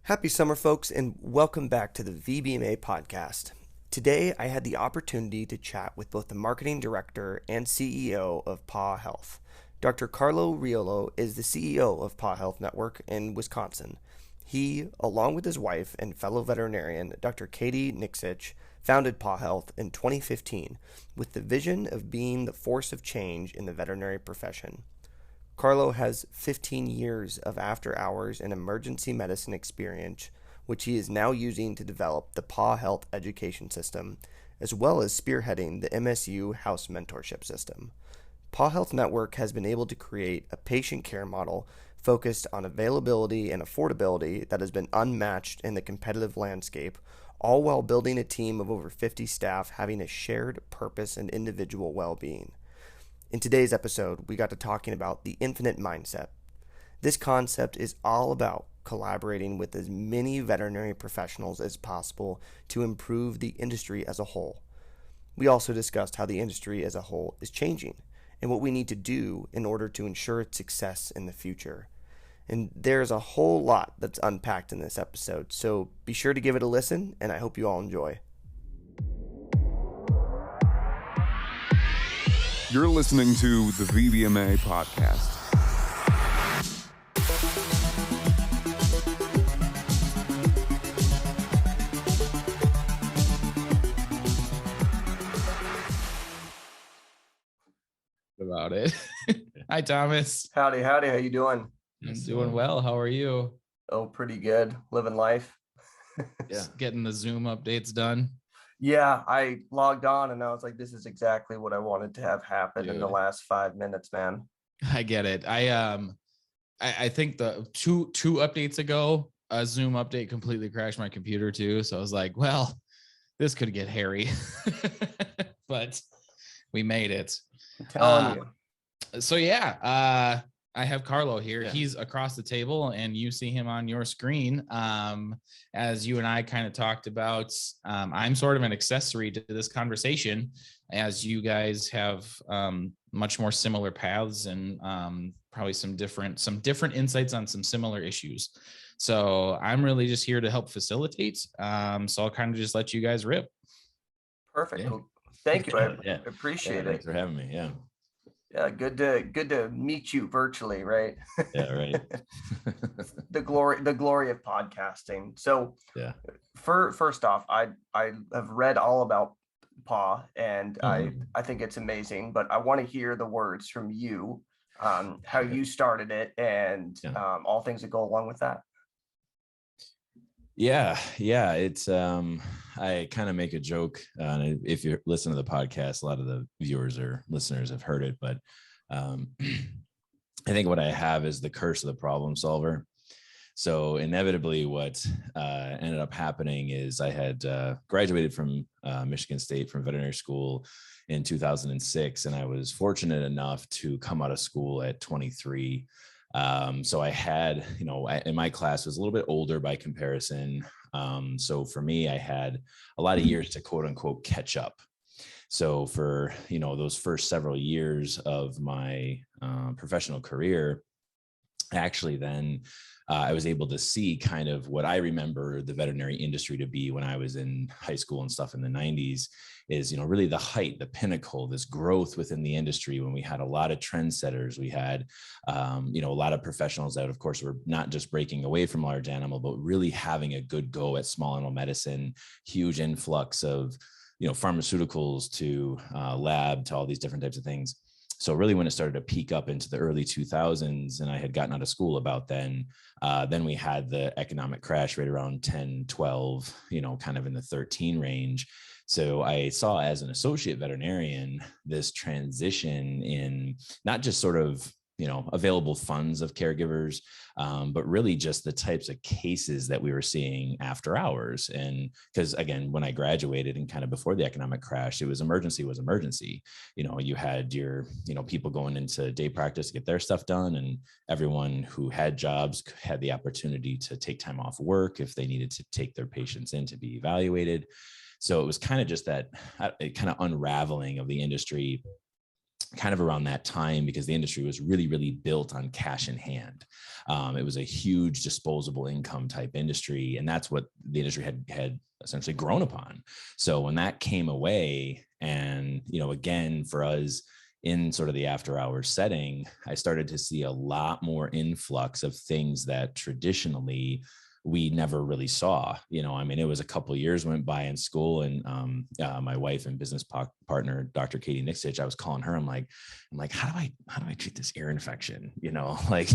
Happy summer, folks, and welcome back to the VBMA podcast. Today, I had the opportunity to chat with both the marketing director and CEO of PAW Health. Dr. Carlo Riolo is the CEO of PAW Health Network in Wisconsin. He, along with his wife and fellow veterinarian, Dr. Katie Niksich, founded PAW Health in 2015 with the vision of being the force of change in the veterinary profession. Carlo has 15 years of after-hours and emergency medicine experience, which he is now using to develop the PAW Health Education System, as well as spearheading the MSU House Mentorship System. PAW Health Network has been able to create a patient care model focused on availability and affordability that has been unmatched in the competitive landscape, all while building a team of over 50 staff having a shared purpose and individual well-being. In today's episode, we got to talking about the infinite mindset. This concept is all about collaborating with as many veterinary professionals as possible to improve the industry as a whole. We also discussed how the industry as a whole is changing and what we need to do in order to ensure its success in the future. And there's a whole lot that's unpacked in this episode, so be sure to give it a listen, and I hope you all enjoy. You're listening to the VBMA podcast. About it. Hi, Thomas. Howdy, how you doing? I'm doing well. How are you? Oh, pretty good. Living life. Just getting the Zoom updates done. Yeah, I logged on and I was like, this is exactly what I wanted to have happen in the last 5 minutes, man. I get it. I think the two updates ago, a Zoom update completely crashed my computer too. So I was like, well, this could get hairy, but we made it. I'm telling you. So yeah, I have Carlo here. Yeah. He's across the table and you see him on your screen. As you and I kind of talked about, I'm sort of an accessory to this conversation as you guys have much more similar paths and probably some different insights on some similar issues. So I'm really just here to help facilitate. So I'll kind of just let you guys rip. Perfect. Yeah. Well, thank you. I Yeah. appreciate it. Thanks for having me. Yeah. Yeah, good to meet you virtually, right? Yeah. Right. the glory of podcasting. So Yeah. First off, I have read all about PAW and Mhm. I think it's amazing, but I want to hear the words from you, how you started it and Yeah. all things that go along with that. Yeah. It's I kind of make a joke. If you listen to the podcast, a lot of the viewers or listeners have heard it, but I think what I have is the curse of the problem solver. So inevitably what ended up happening is I had graduated from Michigan State from veterinary school in 2006. And I was fortunate enough to come out of school at 23. So I had, in my class was a little bit older by comparison. So for me, I had a lot of years to quote unquote catch up. So for, those first several years of my professional career, actually then I was able to see kind of what I remember the veterinary industry to be when I was in high school and stuff in the 90s is, really the height, the pinnacle, this growth within the industry when we had a lot of trendsetters. We had, a lot of professionals that, of course, were not just breaking away from large animal, but really having a good go at small animal medicine, huge influx of, pharmaceuticals to lab to all these different types of things. So really when it started to peak up into the early 2000s and I had gotten out of school about then we had the economic crash right around 10, 12, kind of in the 13 range. So I saw as an associate veterinarian, this transition in not just sort of, available funds of caregivers, but really just the types of cases that we were seeing after hours. And because again, when I graduated and kind of before the economic crash, it was emergency. You had your, people going into day practice to get their stuff done. And everyone who had jobs had the opportunity to take time off work if they needed to take their patients in to be evaluated. So it was kind of just that kind of unraveling of the industry kind of around that time, because the industry was really, really built on cash in hand. It was a huge disposable income type industry, and that's what the industry had essentially grown upon. So when that came away, and again, for us in sort of the after hours setting, I started to see a lot more influx of things that traditionally we never really saw. I mean, it was a couple of years went by in school, and my wife and business partner, Dr. Katie Niksich, I was calling her. I'm like, how do I treat this ear infection? Like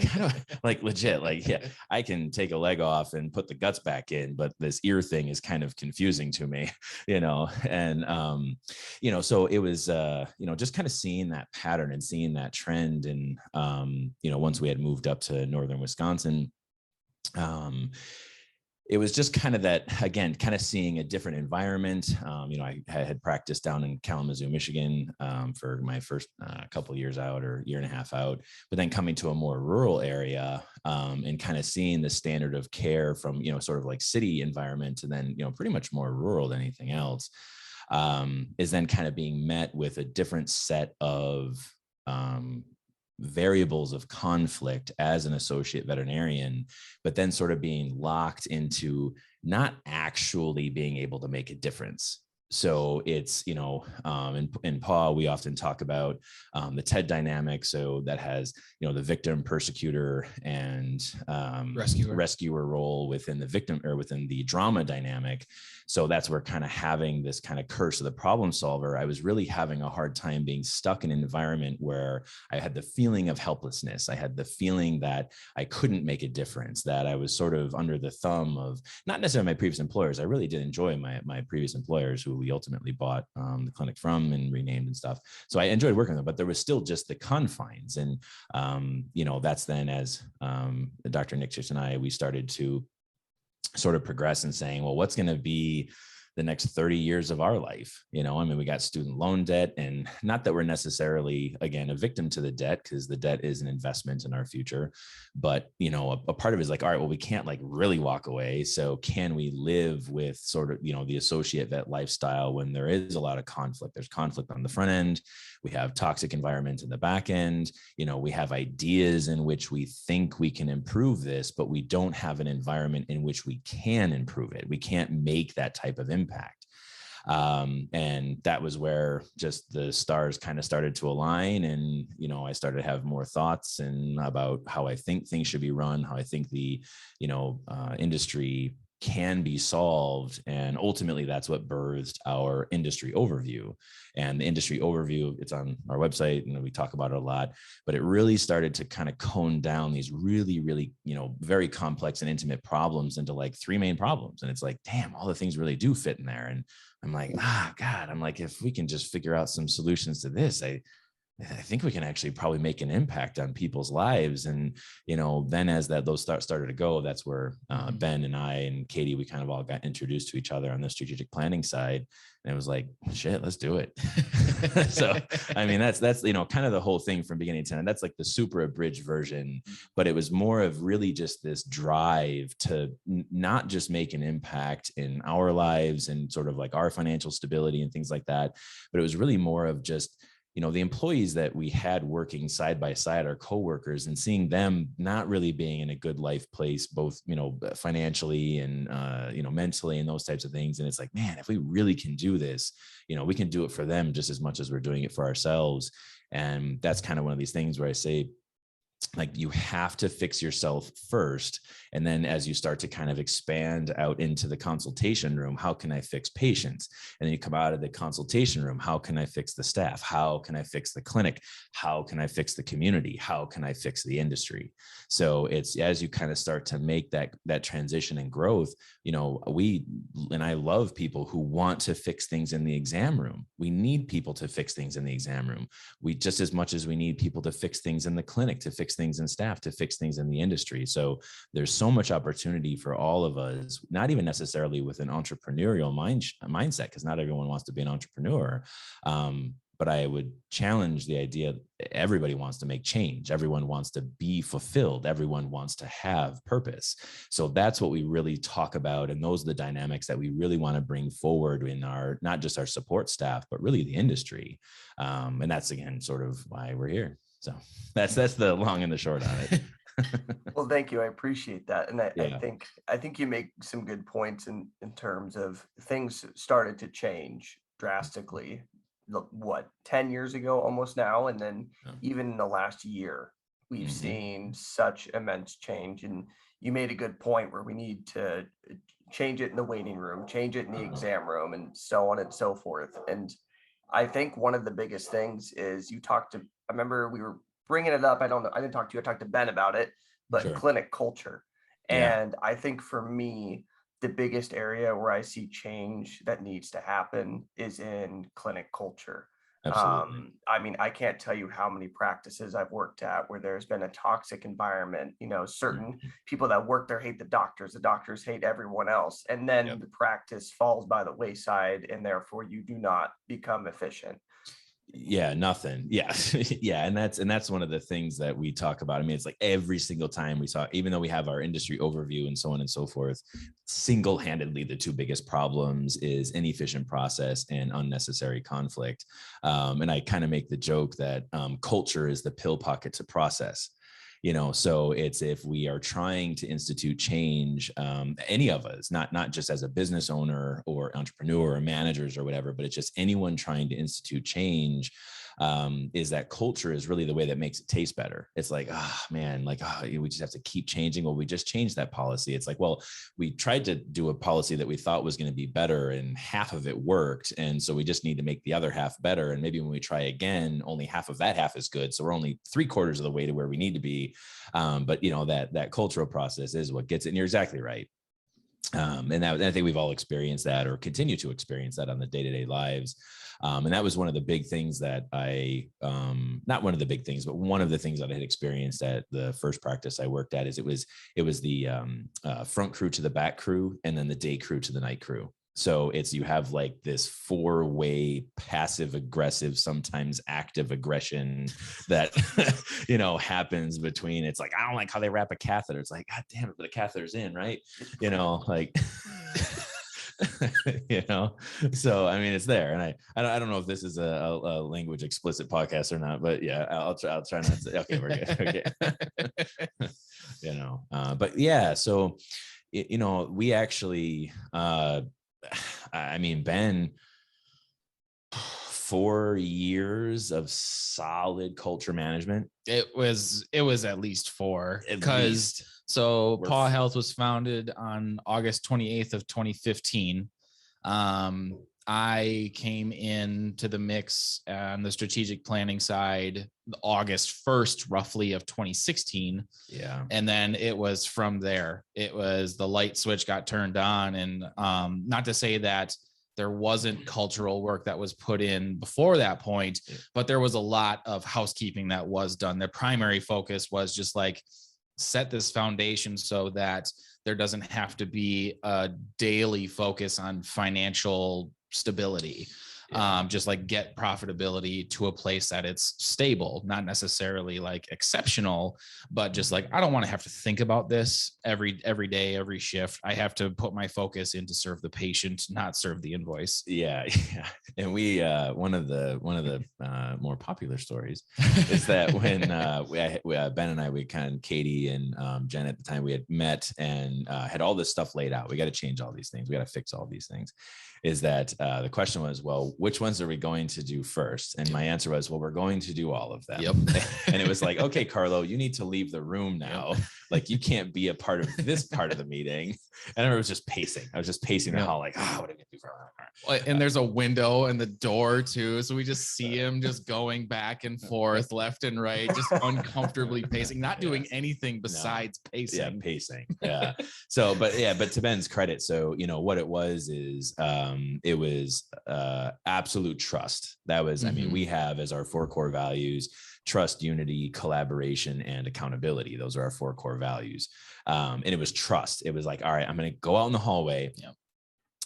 how do I, like legit, like, yeah, I can take a leg off and put the guts back in, but this ear thing is kind of confusing to me, and so it was, just kind of seeing that pattern and seeing that trend. And, once we had moved up to northern Wisconsin, it was just kind of that, again, kind of seeing a different environment. I had practiced down in Kalamazoo, Michigan, for my first couple of years out, or year and a half out, but then coming to a more rural area, and kind of seeing the standard of care from, sort of like city environment to then, pretty much more rural than anything else, is then kind of being met with a different set of, variables of conflict as an associate veterinarian, but then sort of being locked into not actually being able to make a difference. So it's, in PAW, we often talk about the TED dynamic. So that has, the victim, persecutor, and rescuer role within the victim, or within the drama dynamic. So that's where kind of having this kind of curse of the problem solver, I was really having a hard time being stuck in an environment where I had the feeling of helplessness. I had the feeling that I couldn't make a difference, that I was sort of under the thumb of not necessarily my previous employers. I really did enjoy my previous employers, who we ultimately bought the clinic from and renamed and stuff. So I enjoyed working with them, but there was still just the confines. And, that's then as Dr. Niksich and I, we started to sort of progress and saying, well, what's going to be the next 30 years of our life? I mean, we got student loan debt, and not that we're necessarily, again, a victim to the debt, because the debt is an investment in our future. But, a part of it is like, all right, well, we can't like really walk away. So can we live with sort of, the associate vet lifestyle when there is a lot of conflict? There's conflict on the front end. We have toxic environment in the back end. We have ideas in which we think we can improve this, but we don't have an environment in which we can improve it. We can't make that type of impact. And that was where just the stars kind of started to align. And, I started to have more thoughts and about how I think things should be run, how I think the, industry can be solved. And ultimately that's what birthed our industry overview. And the industry overview, it's on our website, and we talk about it a lot, but it really started to kind of cone down these really, really, very complex and intimate problems into like 3 main problems. And it's like, damn, all the things really do fit in there. And I'm like, God, I'm like, if we can just figure out some solutions to this, I think we can actually probably make an impact on people's lives. And, then as those started to go, that's where Ben and I and Katie, we kind of all got introduced to each other on the strategic planning side. And it was like, shit, let's do it. So, I mean, that's, kind of the whole thing from beginning to end. That's like the super abridged version, but it was more of really just this drive to not just make an impact in our lives and sort of like our financial stability and things like that, but it was really more of just, the employees that we had working side by side, our coworkers, and seeing them not really being in a good life place, both, financially and, mentally and those types of things. And it's like, man, if we really can do this, we can do it for them just as much as we're doing it for ourselves. And that's kind of one of these things where I say, like, you have to fix yourself first. And then as you start to kind of expand out into the consultation room, how can I fix patients? And then you come out of the consultation room, how can I fix the staff? How can I fix the clinic? How can I fix the community? How can I fix the industry? So it's, as you kind of start to make that transition and growth, I love people who want to fix things in the exam room. We need people to fix things in the exam room. We just as much as we need people to fix things in the clinic, to fix things in staff, to fix things in the industry. So there's so much opportunity for all of us, not even necessarily with an entrepreneurial mindset, because not everyone wants to be an entrepreneur. But I would challenge the idea that everybody wants to make change. Everyone wants to be fulfilled. Everyone wants to have purpose. So that's what we really talk about. And those are the dynamics that we really want to bring forward in our, not just our support staff, but really the industry. And that's, again, sort of why we're here. So that's the long and the short on it. Well, thank you. I appreciate that. And I Yeah. think you make some good points in terms of things started to change drastically, what, 10 years ago almost now. And then Yeah. even in the last year, we've Mhm. seen such immense change. And you made a good point where we need to change it in the waiting room, change it in the exam room, and so on and so forth. And I think one of the biggest things is I remember we were bringing it up. I don't know. I didn't talk to you. I talked to Ben about it, but Sure. clinic culture. Yeah. And I think for me, the biggest area where I see change that needs to happen is in clinic culture. Absolutely. I mean, I can't tell you how many practices I've worked at where there's been a toxic environment. Certain Mhm. people that work there hate the doctors hate everyone else. And then Yep. the practice falls by the wayside, and therefore you do not become efficient. Yeah, nothing. Yeah. Yeah. And that's one of the things that we talk about. I mean, it's like every single time we talk, even though we have our industry overview and so on and so forth, single-handedly, the two biggest problems is inefficient process and unnecessary conflict. And I kind of make the joke that culture is the pill pocket to process. So it's, if we are trying to institute change, any of us, not just as a business owner or entrepreneur or managers or whatever, but it's just anyone trying to institute change, is that culture is really the way that makes it taste better. It's like, man, like, we just have to keep changing. Well, we just changed that policy. It's like, well, we tried to do a policy that we thought was going to be better and half of it worked. And so we just need to make the other half better. And maybe when we try again, only half of that half is good. So we're only 3/4 of the way to where we need to be. But that cultural process is what gets it. And you're exactly right. And I think we've all experienced that or continue to experience that on the day-to-day lives. And that was one of the big things that not one of the big things, but one of the things that I had experienced at the first practice I worked at is it was the front crew to the back crew, and then the day crew to the night crew. So you have like this 4-way passive aggressive, sometimes active aggression that, happens between, it's like, I don't like how they wrap a catheter. It's like, God damn it, but the catheter's in, right? Like, so, I mean, it's there. And I don't know if this is a language explicit podcast or not, but yeah, I'll try not to say, okay, we're good. Okay. But yeah, so, we actually, I mean, Ben, 4 years of solid culture management. It was at least 4, At because least. so We're PAW Health was founded on August 28th of 2015. I came into the mix on the strategic planning side August 1st, roughly, of 2016. Yeah. And then it was from there. It was the light switch got turned on. And not to say that there wasn't cultural work that was put in before that point, but there was a lot of housekeeping that was done. The primary focus was just like, set this foundation so that there doesn't have to be a daily focus on financial stability. Just like get profitability to a place that it's stable, not necessarily like exceptional, but just like, I don't want to have to think about this every day, every shift. I have to put my focus in to serve the patient, not serve the invoice. Yeah. And we, one of the more popular stories is that when Ben and I, Katie and Jen at the time, we had met and had all this stuff laid out. We got to change all these things. We got to fix all these things. Is that the question was, well, which ones are we going to do first? And my answer was, well, we're going to do all of them. Yep. And it was like, okay, Carlo, you need to leave the room now. Yep. Like, you can't be a part of this part of the meeting. And I was just pacing. I was just pacing the hall, like, what am I going to do for her? And there's a window and the door too. So we just see him just going back and forth, left and right, just uncomfortably pacing, not doing anything besides pacing. Yeah, pacing. Yeah. So, but to Ben's credit, so, what it was is, it was absolute trust. That was, I mean, we have as our 4 core values, trust, unity, collaboration, and accountability. Those are our 4 core values. And it was trust. It was like, all right, I'm going to go out in the hallway. Yep.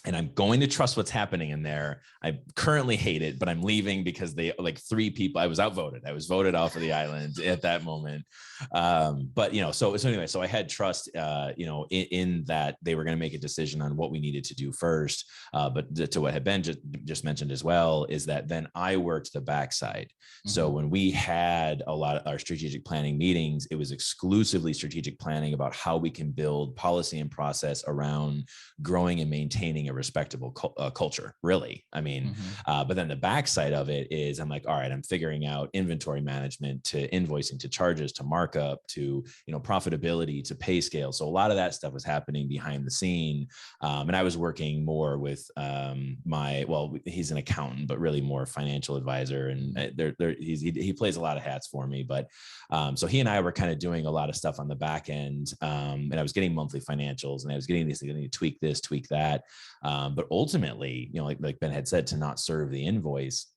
and I'm going to trust what's happening in there. I currently hate it, but I'm leaving because they, like, 3 people, I was outvoted. I was voted off of the island at that moment. But, so anyway, so I had trust, in that they were going to make a decision on what we needed to do first. But to what had been just mentioned as well, is that then I worked the backside. Mm-hmm. So when we had a lot of our strategic planning meetings, it was exclusively strategic planning about how we can build policy and process around growing and maintaining a respectable culture, really. I mean, but then the backside of it is, I'm like, all right, I'm figuring out inventory management to invoicing, to charges, to markup, to, profitability, to pay scale. So a lot of that stuff was happening behind the scene. And I was working more with he's an accountant, but really more financial advisor. And he plays a lot of hats for me. But so he and I were kind of doing a lot of stuff on the back end. And I was getting monthly financials, and I was getting these, tweak this, tweak that. But ultimately, like Ben had said, to not serve the invoice,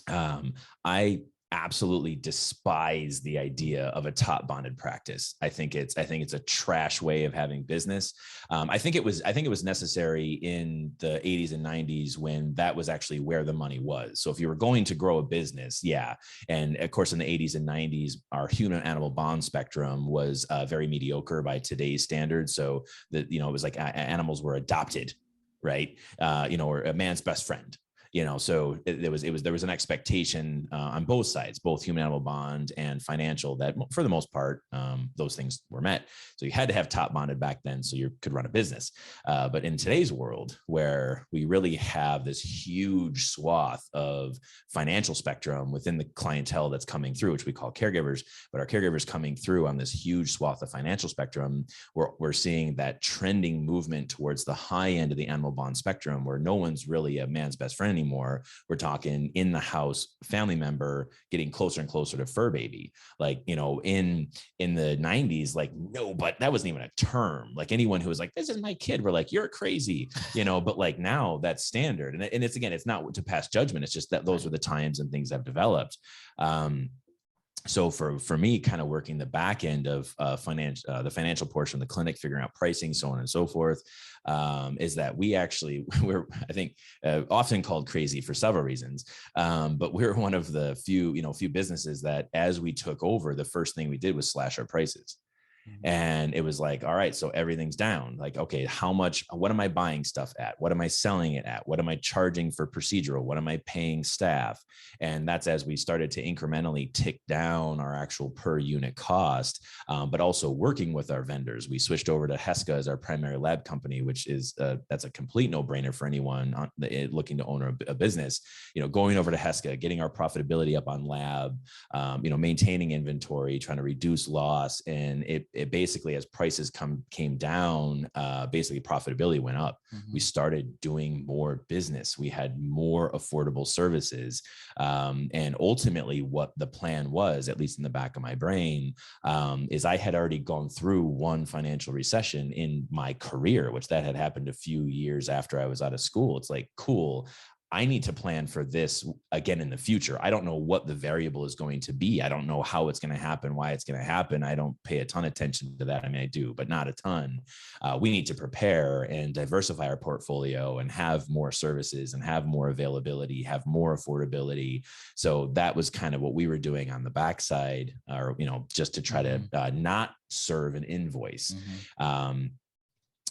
I absolutely despise the idea of a top bonded practice. I think it's a trash way of having business. I think it was necessary in the 80s and 90s when that was actually where the money was. So if you were going to grow a business, yeah. And of course, in the 80s and 90s, our human animal bond spectrum was very mediocre by today's standards. So that, it was like animals were adopted, right? Or a man's best friend. So there was an expectation on both sides, both human animal bond and financial, that for the most part, those things were met. So you had to have top bonded back then so you could run a business. But in today's world, where we really have this huge swath of financial spectrum within the clientele that's coming through, which we call caregivers, but our caregivers coming through on this huge swath of financial spectrum, we're seeing that trending movement towards the high end of the animal bond spectrum, where no one's really a man's best friend anymore. We're talking in the house family member getting closer and closer to fur baby. Like, in the 90s, like, no, but that wasn't even a term. Like, anyone who was like, this is my kid, we're like, you're crazy, but like now that's standard. And it's not to pass judgment. It's just that those are the times and things have developed. So for me, kind of working the back end of the financial portion of the clinic, figuring out pricing, so on and so forth, is that we're I think often called crazy for several reasons, but we're one of the few businesses that, as we took over, the first thing we did was slash our prices. And it was like, all right, so everything's down. Like, okay, what am I buying stuff at? What am I selling it at? What am I charging for procedural? What am I paying staff? And that's as we started to incrementally tick down our actual per unit cost, but also working with our vendors. We switched over to Heska as our primary lab company, which is that's a complete no-brainer for anyone looking to own a business. Going over to Heska, getting our profitability up on lab, maintaining inventory, trying to reduce loss, and it basically, as prices came down, basically profitability went up. We started doing more business. We had more affordable services. And ultimately what the plan was, at least in the back of my brain, is I had already gone through one financial recession in my career, which that had happened a few years after I was out of school. It's like, cool, I need to plan for this again in the future. I don't know what the variable is going to be. I don't know how it's going to happen, why it's going to happen. I don't pay a ton of attention to that. I mean, I do, but not a ton. We need to prepare and diversify our portfolio and have more services and have more availability, have more affordability. So that was kind of what we were doing on the backside, or, just to try to not serve an invoice.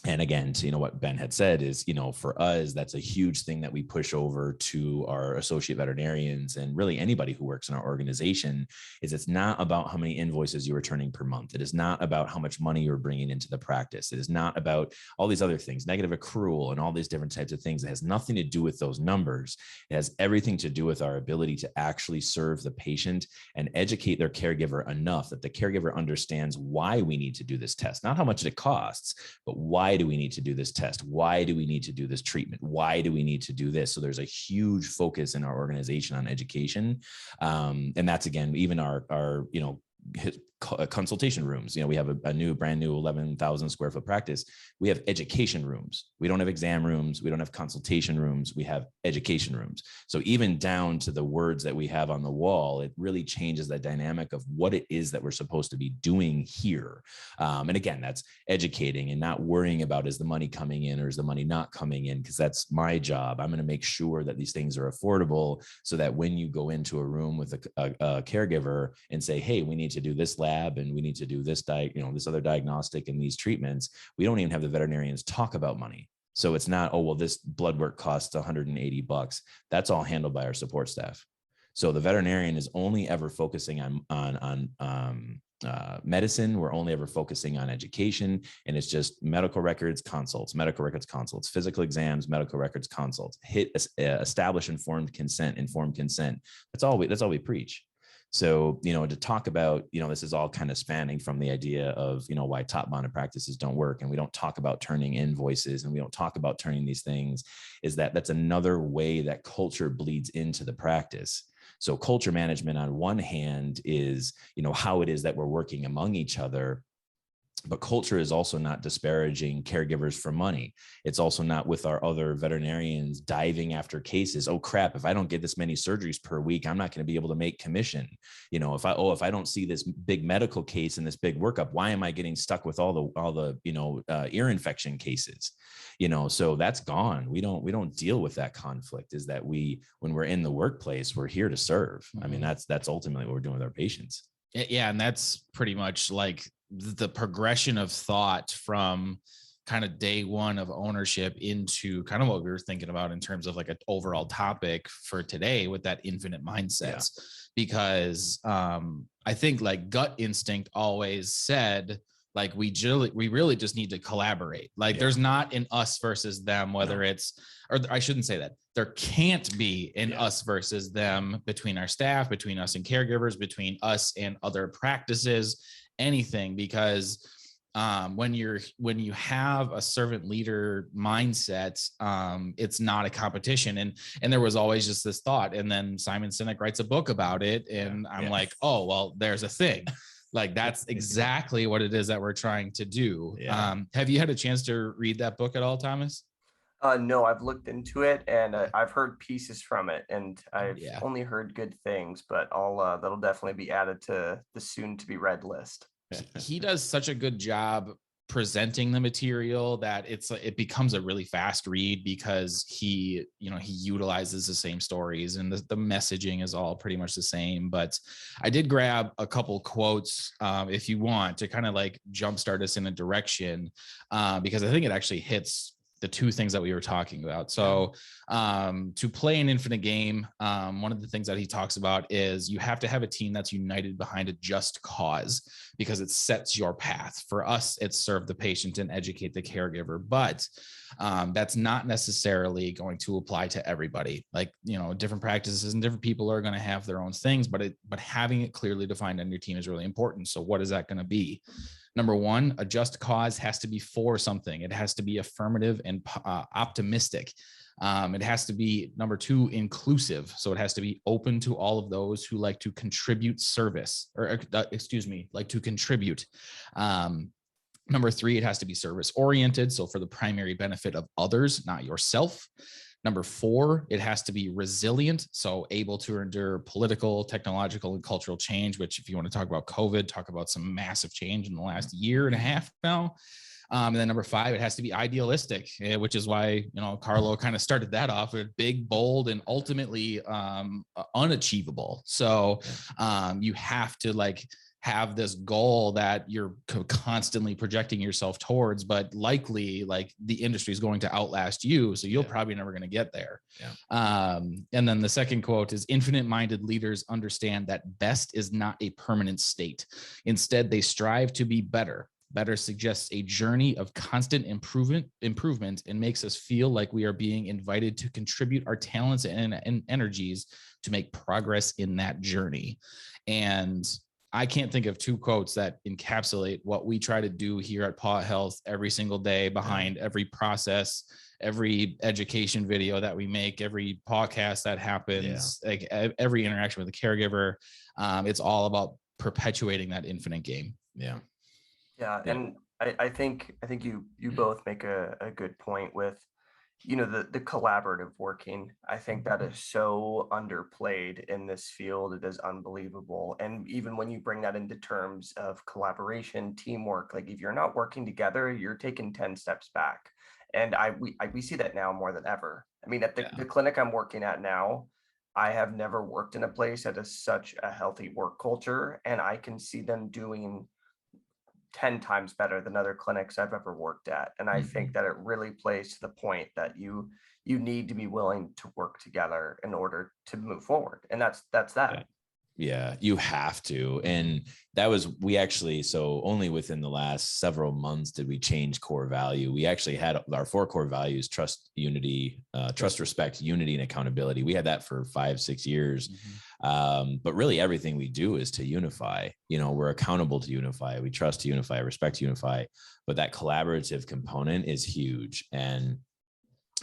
And again, to what Ben had said is, for us, that's a huge thing that we push over to our associate veterinarians and really anybody who works in our organization, is it's not about how many invoices you are turning per month. It is not about how much money you're bringing into the practice. It is not about all these other things, negative accrual and all these different types of things. It has nothing to do with those numbers. It has everything to do with our ability to actually serve the patient and educate their caregiver enough that the caregiver understands why we need to do this test, not how much it costs, but why do we need to do this test? Why do we need to do this treatment? Why do we need to do this? So there's a huge focus in our organization on education. And that's, again, even our consultation rooms. We have a brand new 11,000 square foot practice. We have education rooms. We don't have exam rooms. We don't have consultation rooms. We have education rooms. So even down to the words that we have on the wall, it really changes the dynamic of what it is that we're supposed to be doing here. And again, that's educating and not worrying about, is the money coming in or is the money not coming in? Because that's my job. I'm going to make sure that these things are affordable, so that when you go into a room with a caregiver and say, hey, we need to do this lab and we need to do this this other diagnostic and these treatments, we don't even have the veterinarians talk about money. So it's not, oh, well, this blood work costs $180. That's all handled by our support staff. So the veterinarian is only ever focusing on medicine. We're only ever focusing on education, and it's just medical records, consults, physical exams, medical records, consults, establish informed consent. That's all we preach. So, to talk about, this is all kind of spanning from the idea of, why top bonded practices don't work. And we don't talk about turning invoices, and we don't talk about turning these things, is that's another way that culture bleeds into the practice. So culture management on one hand is, how it is that we're working among each other. But culture is also not disparaging caregivers for money. It's also not with our other veterinarians diving after cases. Oh crap, if I don't get this many surgeries per week, I'm not going to be able to make commission. If I don't see this big medical case and this big workup, why am I getting stuck with all the ear infection cases? So that's gone. We don't deal with that conflict. Is that when we're in the workplace, we're here to serve. I mean, that's ultimately what we're doing with our patients. Yeah. And that's pretty much like the progression of thought from kind of day one of ownership into kind of what we were thinking about in terms of like an overall topic for today with that infinite mindsets. Yeah. Because I think like gut instinct always said, like we really just need to collaborate. Like there's not an us versus them, whether it's, or I shouldn't say that. There can't be an us versus them between our staff, between us and caregivers, between us and other practices, anything, because when you have a servant leader mindset, it's not a competition. And there was always just this thought. And then Simon Sinek writes a book about it. And I'm like, oh, well, there's a thing. Like, that's exactly what it is that we're trying to do. Yeah. Have you had a chance to read that book at all, Thomas? No, I've looked into it, and I've heard pieces from it, and I've only heard good things, but that'll definitely be added to the soon to be read list. He does such a good job presenting the material that it becomes a really fast read, because he utilizes the same stories, and the messaging is all pretty much the same. But I did grab a couple quotes if you want to kind of like jumpstart us in a direction, because I think it actually hits the two things that we were talking about. So to play an infinite game, one of the things that he talks about is you have to have a team that's united behind a just cause, because it sets your path. For us, it's serve the patient and educate the caregiver, but that's not necessarily going to apply to everybody. Like, different practices and different people are going to have their own things, but having it clearly defined on your team is really important. So what is that going to be? Number one, a just cause has to be for something. It has to be affirmative and optimistic. It has to be, number two, inclusive. So it has to be open to all of those who like to contribute like to contribute. Number three, it has to be service oriented. So for the primary benefit of others, not yourself. Number four, it has to be resilient. So able to endure political, technological, and cultural change, which, if you want to talk about COVID, talk about some massive change in the last year and a half now. And then number five, it has to be idealistic, which is why, Carlo kind of started that off with big, bold, and ultimately unachievable. So you have to have this goal that you're constantly projecting yourself towards, but likely the industry is going to outlast you. So you're probably never going to get there. Yeah. And then the second quote is, infinite minded leaders understand that best is not a permanent state. Instead, they strive to be better. Better suggests a journey of constant improvement and makes us feel like we are being invited to contribute our talents and energies to make progress in that journey. And I can't think of two quotes that encapsulate what we try to do here at PAW Health every single day, behind every process, every education video that we make, every podcast that happens, like every interaction with the caregiver. It's all about perpetuating that infinite game. Yeah. And I think you both make a good point with, the collaborative working. I think that is so underplayed in this field. It is unbelievable. And even when you bring that into terms of collaboration, teamwork, like if you're not working together, you're taking 10 steps back. And we see that now more than ever. I mean, at the clinic I'm working at now, I have never worked in a place that is such a healthy work culture, and I can see them doing 10 times better than other clinics I've ever worked at. And I think that it really plays to the point that you need to be willing to work together in order to move forward. And that's that. Yeah, you have to. And that was, so only within the last several months did we change core value. We actually had our 4 core values: trust, unity, trust, respect, unity, and accountability. We had that for 5-6 years. But really everything we do is to unify. We're accountable to unify. We trust to unify, respect to unify. But that collaborative component is huge. And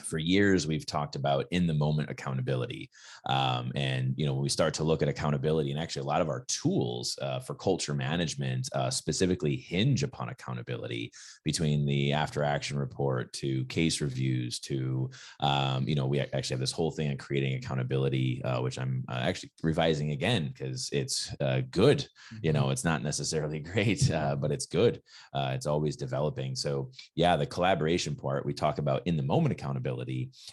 for years, we've talked about in the moment accountability. And, when we start to look at accountability, and actually a lot of our tools for culture management specifically hinge upon accountability, between the after action report to case reviews to, we actually have this whole thing on creating accountability, which I'm actually revising again because it's good. It's not necessarily great, but it's good. It's always developing. So yeah, the collaboration part, we talk about in the moment accountability.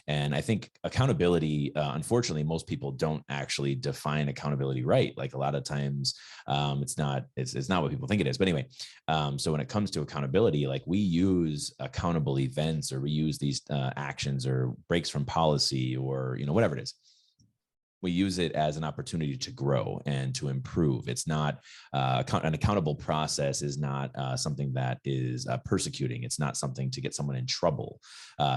And I think accountability, unfortunately, most people don't actually define accountability right. Like a lot of times it's not what people think it is. But anyway, so when it comes to accountability, like we use accountable events, or we use these actions or breaks from policy, or, whatever it is. We use it as an opportunity to grow and to improve. It's not an accountable process is not something that is persecuting. It's not something to get someone in trouble.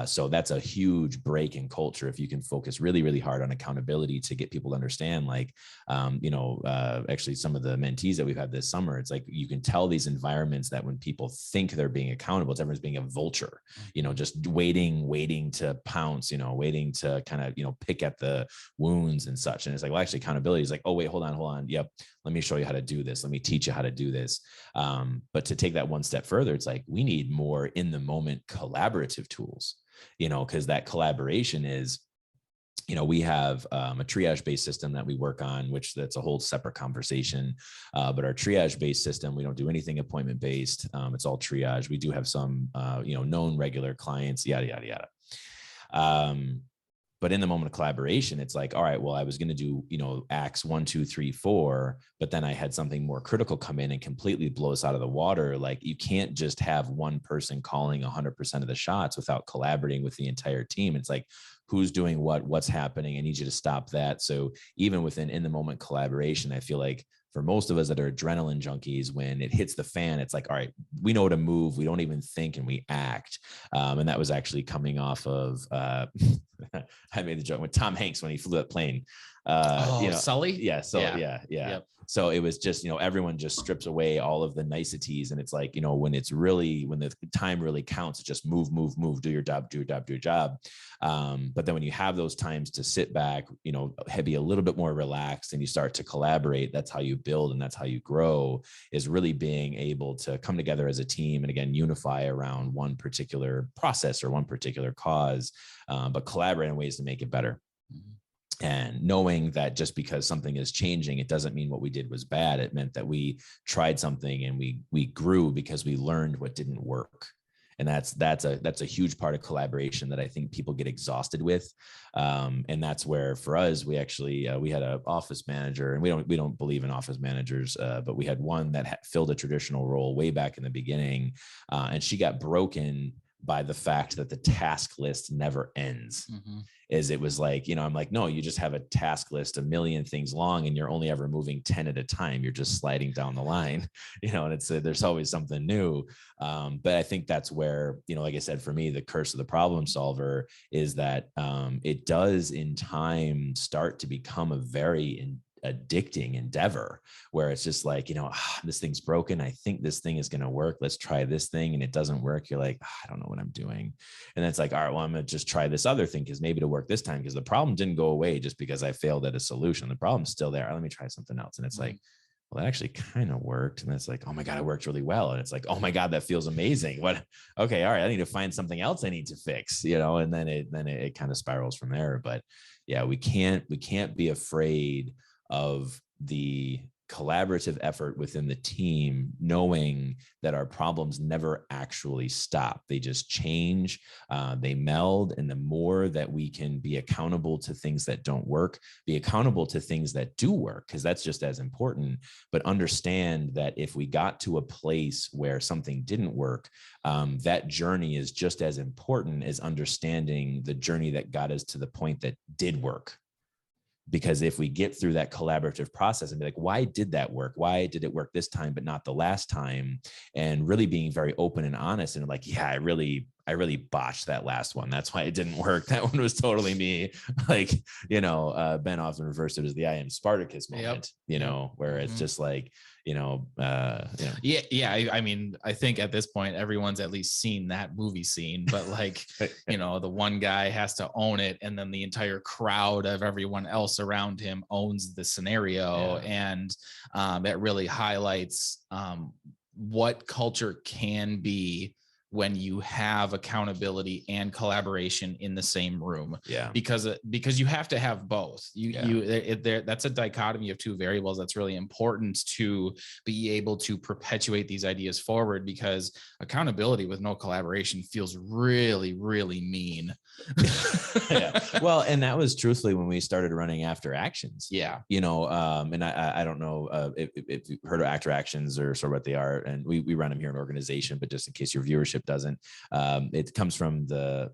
So that's a huge break in culture. If you can focus really, really hard on accountability to get people to understand, like, actually some of the mentees that we've had this summer, it's like, you can tell these environments that when people think they're being accountable, it's everyone's being a vulture, just waiting to pounce, waiting to kind of, pick at the wounds and such. And it's like, well, actually accountability is like, oh, wait, hold on. Yep. Let me show you how to do this. Let me teach you how to do this. But to take that one step further, it's like, we need more in the moment collaborative tools, because that collaboration is, we have a triage-based system that we work on, which that's a whole separate conversation. But our triage-based system, we don't do anything appointment-based. It's all triage. We do have some, known regular clients, yada, yada, yada. But in the moment of collaboration, it's like, all right, well, I was going to do, acts 1, 2, 3, 4, but then I had something more critical come in and completely blow us out of the water. Like, you can't just have one person calling 100% of the shots without collaborating with the entire team. It's like, who's doing what's happening? I need you to stop that. So even within in the moment collaboration, I feel like for most of us that are adrenaline junkies, when it hits the fan, it's like, all right, we know to move. We don't even think and we act. And that was actually coming off of, I made the joke with Tom Hanks when he flew that plane. Sully? Yeah. So yeah. Yep. So it was just, everyone just strips away all of the niceties. And it's like, when the time really counts, it's just move, do your job. But then when you have those times to sit back, be a little bit more relaxed and you start to collaborate, that's how you build and that's how you grow, is really being able to come together as a team and again, unify around one particular process or one particular cause, but collaborate in ways to make it better. And knowing that just because something is changing, it doesn't mean what we did was bad. It meant that we tried something and we grew because we learned what didn't work. And that's a huge part of collaboration that I think people get exhausted with. And that's where for us, we actually, we had an office manager, and we don't believe in office managers, but we had one that filled a traditional role way back in the beginning. And she got broken by the fact that the task list never ends. Is it was like, I'm like, no, you just have a task list, a million things long, and you're only ever moving 10 at a time. You're just sliding down the line, and it's there's always something new. But I think that's where, like I said, for me, the curse of the problem solver is that it does in time start to become a very addicting endeavor where it's just like, this thing's broken. I think this thing is going to work. Let's try this thing. And it doesn't work. You're like, I don't know what I'm doing. And then it's like, all right, well, I'm going to just try this other thing because maybe it'll work this time, because the problem didn't go away just because I failed at a solution. The problem's still there. Let me try something else. And it's like, well, that actually kind of worked. And it's like, oh my God, it worked really well. And it's like, oh my God, that feels amazing. What? Okay. All right. I need to find something else I need to fix, and then it kind of spirals from there. But yeah, we can't be afraid of the collaborative effort within the team, knowing that our problems never actually stop. They just change, they meld. And the more that we can be accountable to things that don't work, be accountable to things that do work, because that's just as important, but understand that if we got to a place where something didn't work, that journey is just as important as understanding the journey that got us to the point that did work. Because if we get through that collaborative process and be like, why did that work? Why did it work this time, but not the last time? And really being very open and honest and like, yeah, I really botched that last one. That's why it didn't work. That one was totally me. Like, Ben often refers to it as the I am Spartacus moment, where it's just like, Yeah. I mean, I think at this point, everyone's at least seen that movie scene, but like, the one guy has to own it. And then the entire crowd of everyone else around him owns the scenario. And it really highlights what culture can be when you have accountability and collaboration in the same room. Yeah. Because you have to have both. That's a dichotomy of two variables that's really important to be able to perpetuate these ideas forward, because accountability with no collaboration feels really, really mean. Yeah. Well, and that was truthfully when we started running After Actions. Yeah. And I don't know if you've heard of After Actions or sort of what they are. And we run them here in an organization, but just in case your viewership doesn't, it comes from the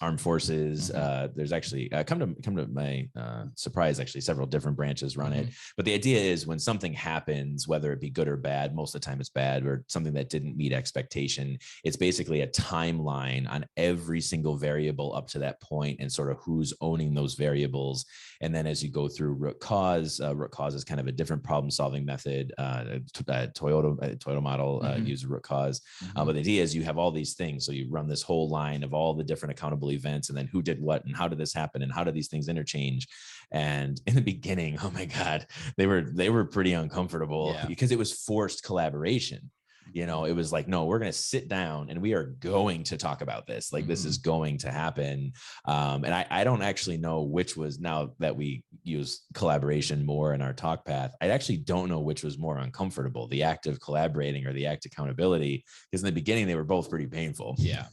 armed forces. There's actually come to my surprise, actually several different branches run it. But the idea is when something happens, whether it be good or bad, most of the time it's bad, or something that didn't meet expectation, it's basically a timeline on every single variable up to that point and sort of who's owning those variables. And then as you go through root cause is kind of a different problem solving method. Toyota model use root cause. But the idea is you have all these things. So you run this whole line of all the different accountable events, and then who did what and how did this happen and how do these things interchange. And in the beginning, oh my God, they were pretty uncomfortable because it was forced collaboration. It was like, no, we're going to sit down and we are going to talk about this. Like, this is going to happen. And I don't actually know which was, now that we use collaboration more in our talk path, I actually don't know which was more uncomfortable, the act of collaborating or the act of accountability, because in the beginning they were both pretty painful. Yeah.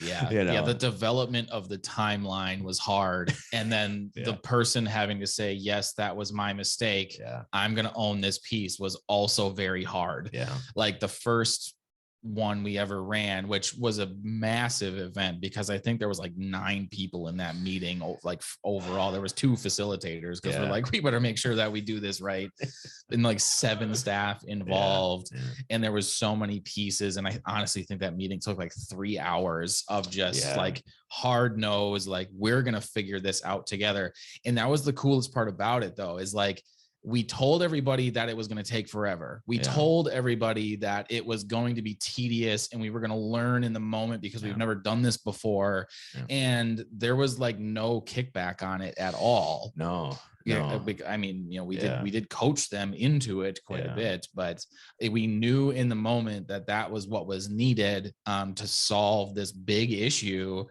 Yeah. The development of the timeline was hard. And then the person having to say, yes, that was my mistake. Yeah. I'm going to own this piece was also very hard. Yeah. Like the first one we ever ran, which was a massive event, because I think there was like 9 people in that meeting. Like overall, there was 2 facilitators, because we're like, we better make sure that we do this right. And like 7 staff involved. And there was so many pieces. And I honestly think that meeting took like 3 hours of just like hard nose, like, we're going to figure this out together. And that was the coolest part about it, though, is like, we told everybody that it was going to take forever. We told everybody that it was going to be tedious and we were going to learn in the moment, because we've never done this before. And there was like no kickback on it at all. No. I mean, we did coach them into it quite a bit, but we knew in the moment that was what was needed to solve this big issue.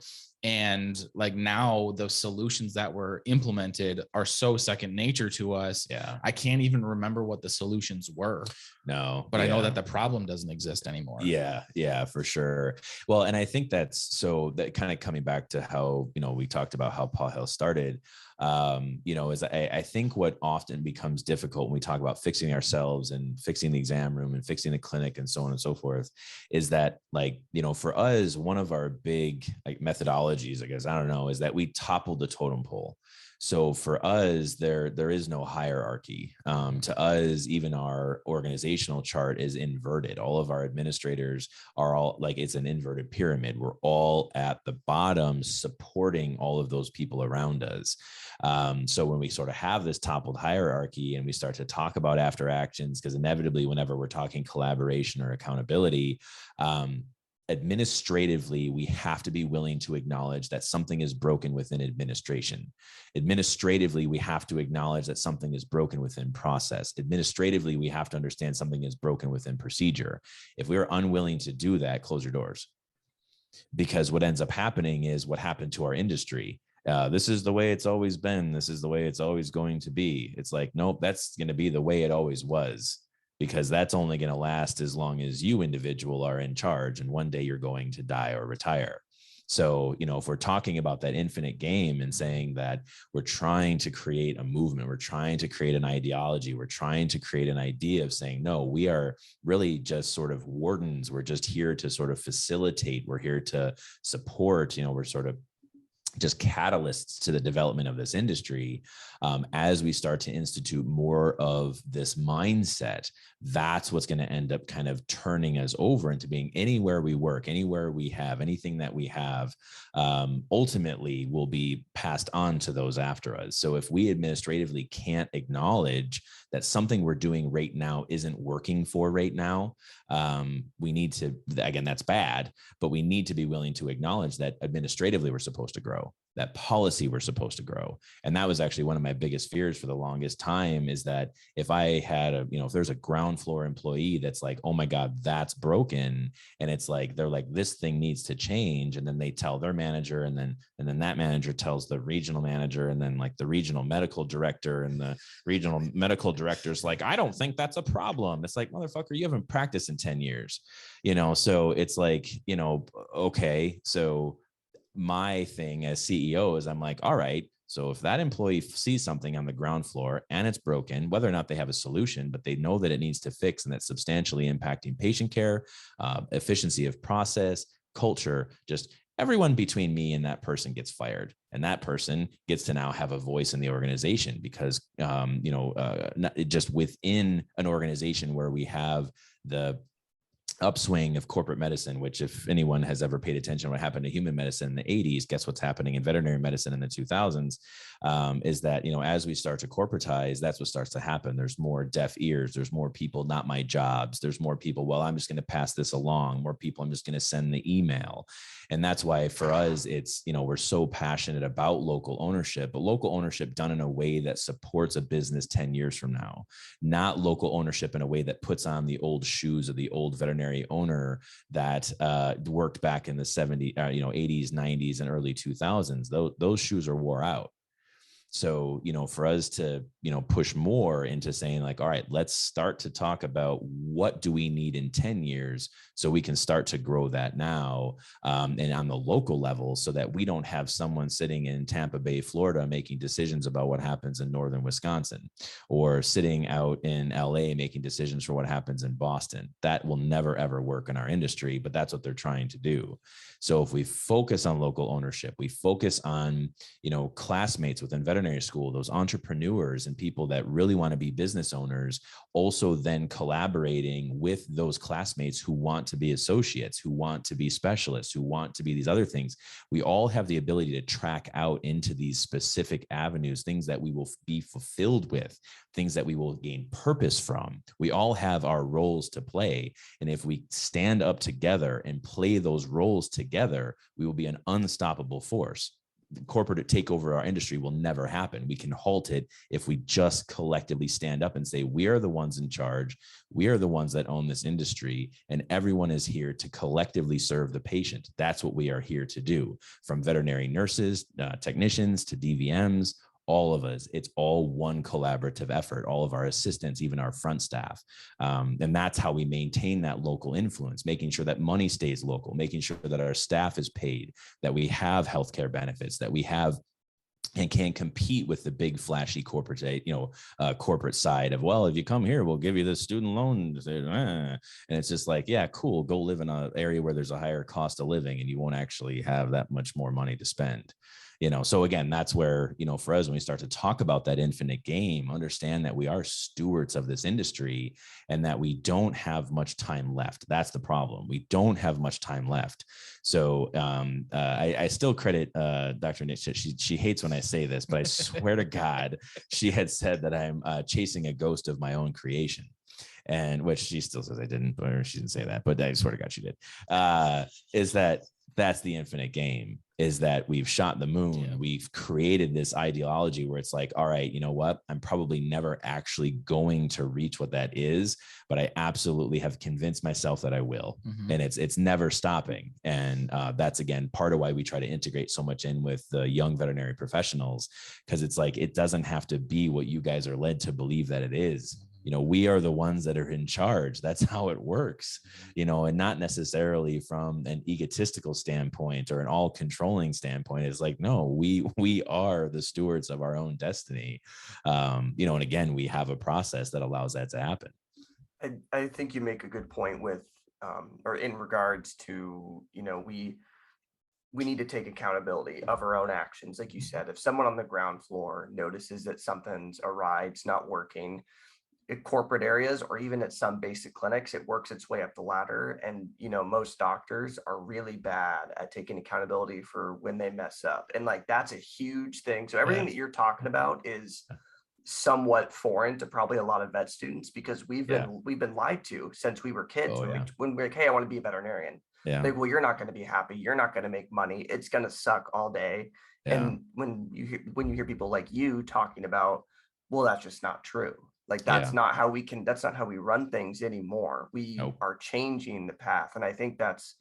And like, now the solutions that were implemented are so second nature to us. I can't even remember what the solutions were. No, but I know that the problem doesn't exist anymore. Yeah, for sure. Well, and I think so that kind of coming back to how, we talked about how PAW Health started, is I think what often becomes difficult when we talk about fixing ourselves and fixing the exam room and fixing the clinic and so on and so forth, is that, like, for us, one of our big like methodologies, I guess, I don't know, is that we toppled the totem pole. So for us, there is no hierarchy. To us, even our organizational chart is inverted. All of our administrators are all like, it's an inverted pyramid. We're all at the bottom supporting all of those people around us. So when we sort of have this toppled hierarchy and we start to talk about after actions, because inevitably whenever we're talking collaboration or accountability, administratively, we have to be willing to acknowledge that something is broken within administration. Administratively, we have to acknowledge that something is broken within process. Administratively, we have to understand something is broken within procedure. If we're unwilling to do that, close your doors. Because what ends up happening is what happened to our industry. This is the way it's always been. This is the way it's always going to be. It's like, nope, that's going to be the way it always was, because that's only going to last as long as you individual are in charge. And one day you're going to die or retire. So, if we're talking about that infinite game and saying that we're trying to create a movement, we're trying to create an ideology, we're trying to create an idea of saying, no, we are really just sort of wardens. We're just here to sort of facilitate. We're here to support, we're sort of just catalysts to the development of this industry. As we start to institute more of this mindset, that's what's going to end up kind of turning us over into being anywhere we work, anywhere we have, anything that we have, ultimately will be passed on to those after us. So if we administratively can't acknowledge that something we're doing right now isn't working for right now, we need to, again, that's bad, but we need to be willing to acknowledge that administratively we're supposed to grow, that policy we're supposed to grow. And that was actually one of my biggest fears for the longest time, is that if I had if there's a ground floor employee that's like, oh my God, that's broken. And it's like, they're like, this thing needs to change. And then they tell their manager, and then that manager tells the regional manager, and then like the regional medical director, and the regional medical director's like, I don't think that's a problem. It's like, motherfucker, you haven't practiced in 10 years, so it's like, okay. So my thing as CEO is I'm like, all right, so if that employee sees something on the ground floor and it's broken, whether or not they have a solution, but they know that it needs to fix and that's substantially impacting patient care, efficiency of process, culture, just everyone between me and that person gets fired. And that person gets to now have a voice in the organization, because, just within an organization where we have the upswing of corporate medicine, which if anyone has ever paid attention to what happened to human medicine in the 80s, guess what's happening in veterinary medicine in the 2000s, is that, as we start to corporatize, that's what starts to happen. There's more deaf ears. There's more people, not my jobs. There's more people, well, I'm just going to pass this along. More people, I'm just going to send the email. And that's why for us, it's, we're so passionate about local ownership, but local ownership done in a way that supports a business 10 years from now, not local ownership in a way that puts on the old shoes of the old veterinary owner that worked back in the 70s, 80s, 90s, and early 2000s. Those shoes are wore out. So, for us to, push more into saying like, all right, let's start to talk about what do we need in 10 years so we can start to grow that now, and on the local level, so that we don't have someone sitting in Tampa Bay, Florida, making decisions about what happens in northern Wisconsin, or sitting out in LA making decisions for what happens in Boston. That will never, ever work in our industry, but that's what they're trying to do. So if we focus on local ownership, we focus on, classmates within veterinary school, those entrepreneurs and people that really want to be business owners, also then collaborating with those classmates who want to be associates, who want to be specialists, who want to be these other things. We all have the ability to track out into these specific avenues, things that we will be fulfilled with, things that we will gain purpose from. We all have our roles to play. And if we stand up together and play those roles together, we will be an unstoppable force. The corporate takeover of our industry will never happen. We can halt it if we just collectively stand up and say, we are the ones in charge. We are the ones that own this industry, and everyone is here to collectively serve the patient. That's what we are here to do, from veterinary nurses, technicians to DVMs, all of us. It's all one collaborative effort, all of our assistants, even our front staff. And that's how we maintain that local influence, making sure that money stays local, making sure that our staff is paid, that we have healthcare benefits, that we have and can't compete with the big flashy corporate, corporate side of, well, if you come here, we'll give you this student loan. And it's just like, yeah, cool. Go live in an area where there's a higher cost of living and you won't actually have that much more money to spend. So again, that's where, for us, when we start to talk about that infinite game, understand that we are stewards of this industry and that we don't have much time left. That's the problem. We don't have much time left. So I still credit Dr. Niksich. She hates when I say this, but I swear to God, she had said that I'm chasing a ghost of my own creation. and which she still says I didn't, but she didn't say that, but I swear to God she did, is that's the infinite game, is that we've shot the moon. Yeah. We've created this ideology where it's like, all right, you know what? I'm probably never actually going to reach what that is, but I absolutely have convinced myself that I will. Mm-hmm. And it's never stopping. And that's, again, part of why we try to integrate so much in with the young veterinary professionals, because it's like, it doesn't have to be what you guys are led to believe that it is. You know, we are the ones that are in charge. That's how it works, you know, and not necessarily from an egotistical standpoint or an all controlling standpoint. It's like, no, we are the stewards of our own destiny. You know, and again, we have a process that allows that to happen. I think you make a good point with, or in regards to, you know, we need to take accountability of our own actions. Like you said, if someone on the ground floor notices that something's awry, it's not working, at corporate areas or even at some basic clinics, it works its way up the ladder. And, you know, most doctors are really bad at taking accountability for when they mess up. And like, that's a huge thing. So everything that you're talking about is somewhat foreign to probably a lot of vet students, because we've been lied to since we were kids. When we're like, hey, I want to be a veterinarian. Like, well, you're not going to be happy. You're not going to make money. It's going to suck all day. And when you hear people like you talking about, well, that's just not true. Like, that's not how that's not how we run things anymore. We are changing the path. And I think that's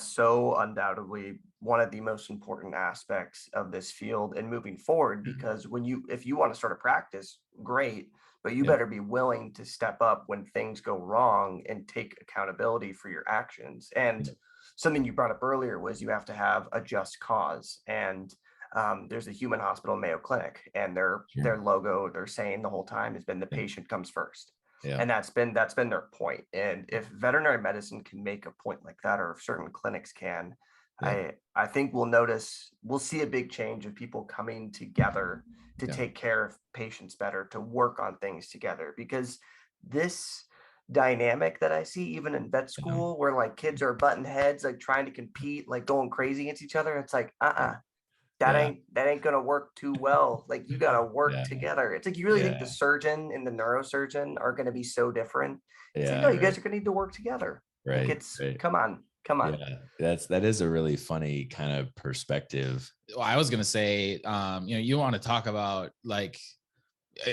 so undoubtedly one of the most important aspects of this field and moving forward, because if you want to start a practice, great, but you better be willing to step up when things go wrong and take accountability for your actions. And something you brought up earlier was you have to have a just cause. And there's a human hospital, Mayo Clinic, and their logo, they're saying the whole time, has been the patient comes first. And that's been their point. And if veterinary medicine can make a point like that, or if certain clinics can, I think we'll see a big change of people coming together to take care of patients better, to work on things together. Because this dynamic that I see even in vet school, where like kids are butting heads, like trying to compete, like going crazy against each other, it's like, that ain't gonna work too well. Like, you gotta work together. It's like, you really think the surgeon and the neurosurgeon are gonna be so different? It's like, no, you guys are gonna need to work together. Right. Like, come on. That is a really funny kind of perspective. Well, I was gonna say, you want to talk about, like,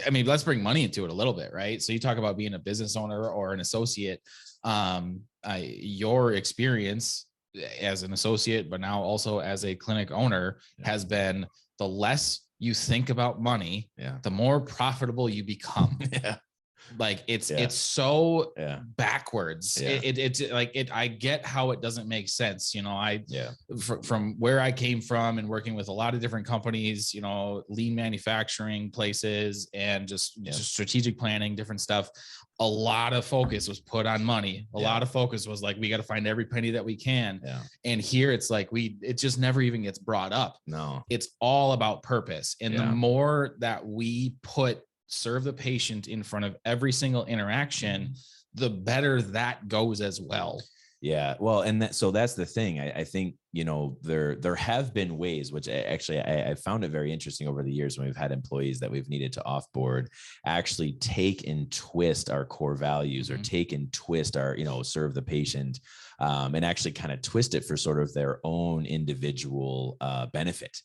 I mean, let's bring money into it a little bit, right? So you talk about being a business owner or an associate. Your experience as an associate, but now also as a clinic owner, has been, the less you think about money, the more profitable you become. Like, it's so backwards. It's like, I get how it doesn't make sense. You know, from where I came from and working with a lot of different companies, you know, lean manufacturing places and just strategic planning, different stuff. A lot of focus was put on money. A lot of focus was like, we got to find every penny that we can. And here it's like, it just never even gets brought up. No, it's all about purpose. And the more that we serve the patient in front of every single interaction, the better that goes as well. Yeah. Well, and so that's the thing. I think, you know, there have been ways, which I found it very interesting over the years when we've had employees that we've needed to offboard, actually take and twist our core values, or take and twist our, you know, serve the patient, and actually kind of twist it for sort of their own individual benefit.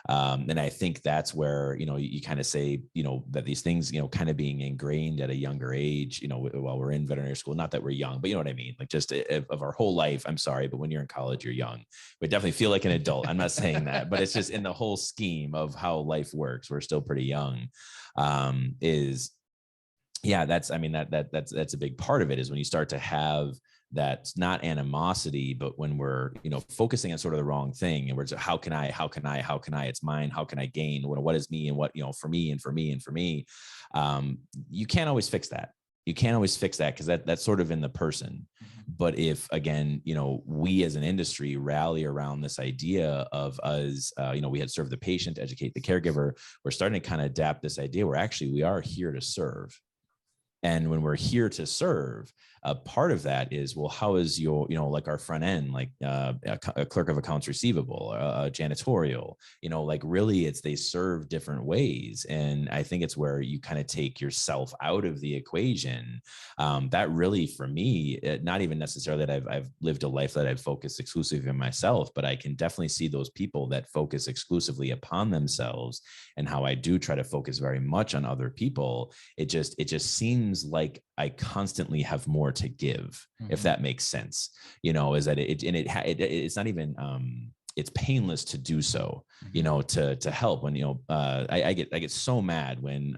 And I think that's where, you know, you kind of say, you know, that these things, you know, kind of being ingrained at a younger age, you know, while we're in veterinary school, not that we're young, but you know what I mean? Like, just of our whole life, I'm sorry, but when you're in college, you're young. We definitely feel like an adult. I'm not saying that, but it's just in the whole scheme of how life works. We're still pretty young. That's a big part of it, is when you start to have that's not animosity, but when we're, you know, focusing on sort of the wrong thing, and we're just, how can I, it's mine. How can I gain? What is me, and what, you know, for me. You can't always fix that. Because that's sort of in the person. But if, again, you know, we as an industry rally around this idea of us, you know, we had serve the patient, educate the caregiver, we're starting to kind of adapt this idea where actually we are here to serve. And when we're here to serve, a part of that is, well, how is your, like our front end, like a clerk of accounts receivable, janitorial, like really they serve different ways. And I think it's where you kind of take yourself out of the equation. That really, for me, not even necessarily that I've lived a life that I've focused exclusively on myself, but I can definitely see those people that focus exclusively upon themselves, and how I do try to focus very much on other people. It just seems like I constantly have more to give, if that makes sense. Is that it's not even it's painless to do so, to help. When, I get so mad when,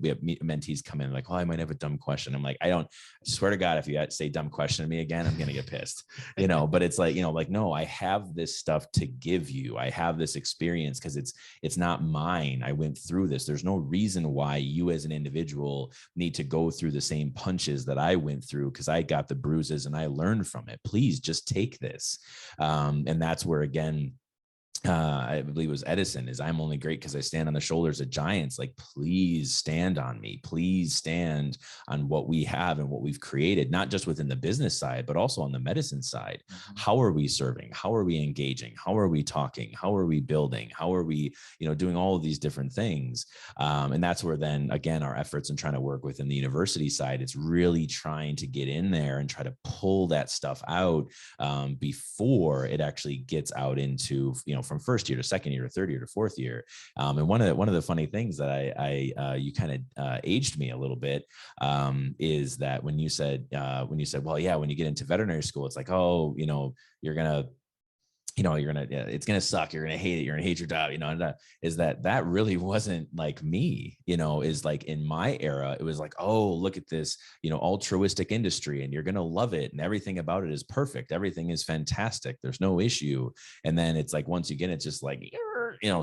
we have mentees come in like, oh, I might have a dumb question. I'm like, I swear to God, if you say dumb question to me again, I'm going to get pissed, but it's like, no, I have this stuff to give you. I have this experience because it's not mine. I went through this. There's no reason why you as an individual need to go through the same punches that I went through, because I got the bruises and I learned from it. Please just take this. And that's where, again, I believe it was Edison, is I'm only great because I stand on the shoulders of giants. Like, please stand on me. Please stand on what we have and what we've created, not just within the business side, but also on the medicine side. How are we serving? How are we engaging? How are we talking? How are we building? How are we, doing all of these different things? And that's where then, again, our efforts in trying to work within the university side, it's really trying to get in there and try to pull that stuff out before it actually gets out into, from first year to second year to third year to fourth year. And one of the funny things that you kind of aged me a little bit is that when you said, well, yeah, when you get into veterinary school, it's like, oh, you're gonna it's going to suck. You're going to hate it. You're going to hate your job, and is that really wasn't like me, is like in my era, it was like, oh, look at this, altruistic industry, and you're going to love it. And everything about it is perfect. Everything is fantastic. There's no issue. And then it's like, once you get it, it's just like,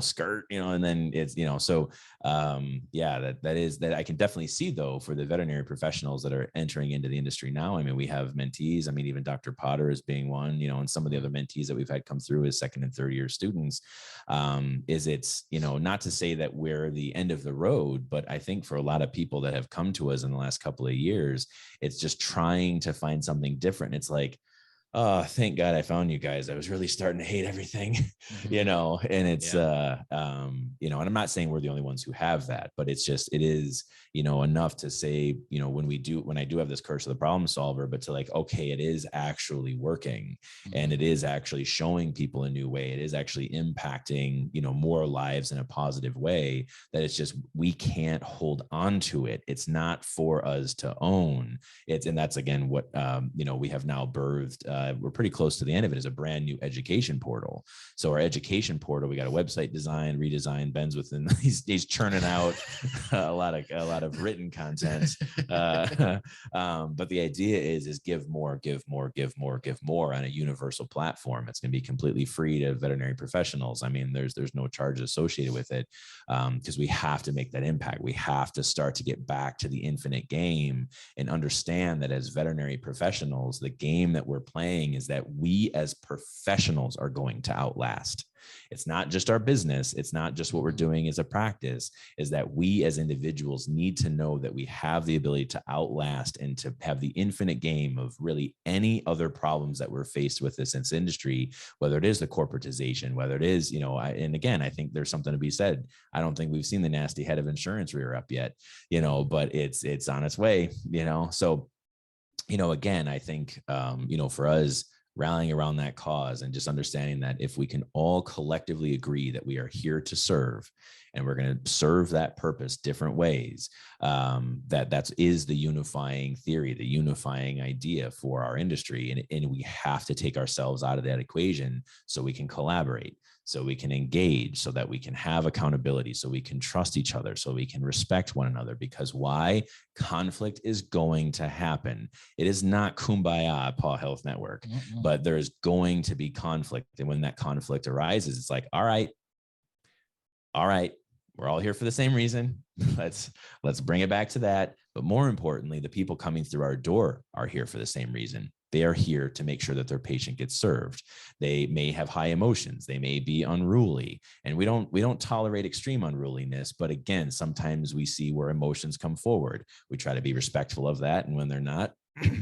skirt, and then it's, so that I can definitely see, though, for the veterinary professionals that are entering into the industry now. I mean, we have mentees. I mean, even Dr. Potter is being one, and some of the other mentees that we've had come through as second and third year students, it's not to say that we're the end of the road, but I think for a lot of people that have come to us in the last couple of years, it's just trying to find something different. It's like, oh, thank God I found you guys. I was really starting to hate everything, and it's, and I'm not saying we're the only ones who have that, but it is, enough to say, when I do have this curse of the problem solver, but to like, okay, it is actually working, and it is actually showing people a new way. It is actually impacting, more lives in a positive way, that it's just, we can't hold on to it. It's not for us to own. And that's, again, what, we have now birthed, we're pretty close to the end of it, is a brand new education portal. So our education portal, we got a website design, redesign. Ben's within, he's churning out a lot of written content. But the idea is give more on a universal platform. It's going to be completely free to veterinary professionals. I mean, there's no charges associated with it, because we have to make that impact. We have to start to get back to the infinite game and understand that as veterinary professionals, the game that we're playing is that we as professionals are going to outlast. It's not just our business. It's not just what we're doing as a practice, is that we as individuals need to know that we have the ability to outlast and to have the infinite game of really any other problems that we're faced with this industry, whether it is the corporatization, whether it is, and again, I think there's something to be said. I don't think we've seen the nasty head of insurance rear up yet, but it's on its way, so, again, I think, for us, rallying around that cause and just understanding that if we can all collectively agree that we are here to serve, and we're going to serve that purpose different ways, that is the unifying theory, the unifying idea for our industry. And we have to take ourselves out of that equation so we can collaborate, so we can engage, so that we can have accountability, so we can trust each other, so we can respect one another. Because why? Conflict is going to happen. It is not kumbaya at PAW Health Network, but there's going to be conflict. And when that conflict arises, it's like, all right, we're all here for the same reason. Let's bring it back to that. But more importantly, the people coming through our door are here for the same reason. They are here to make sure that their patient gets served. They may have high emotions. They may be unruly, and we don't tolerate extreme unruliness. But again, sometimes we see where emotions come forward. We try to be respectful of that, and when they're not,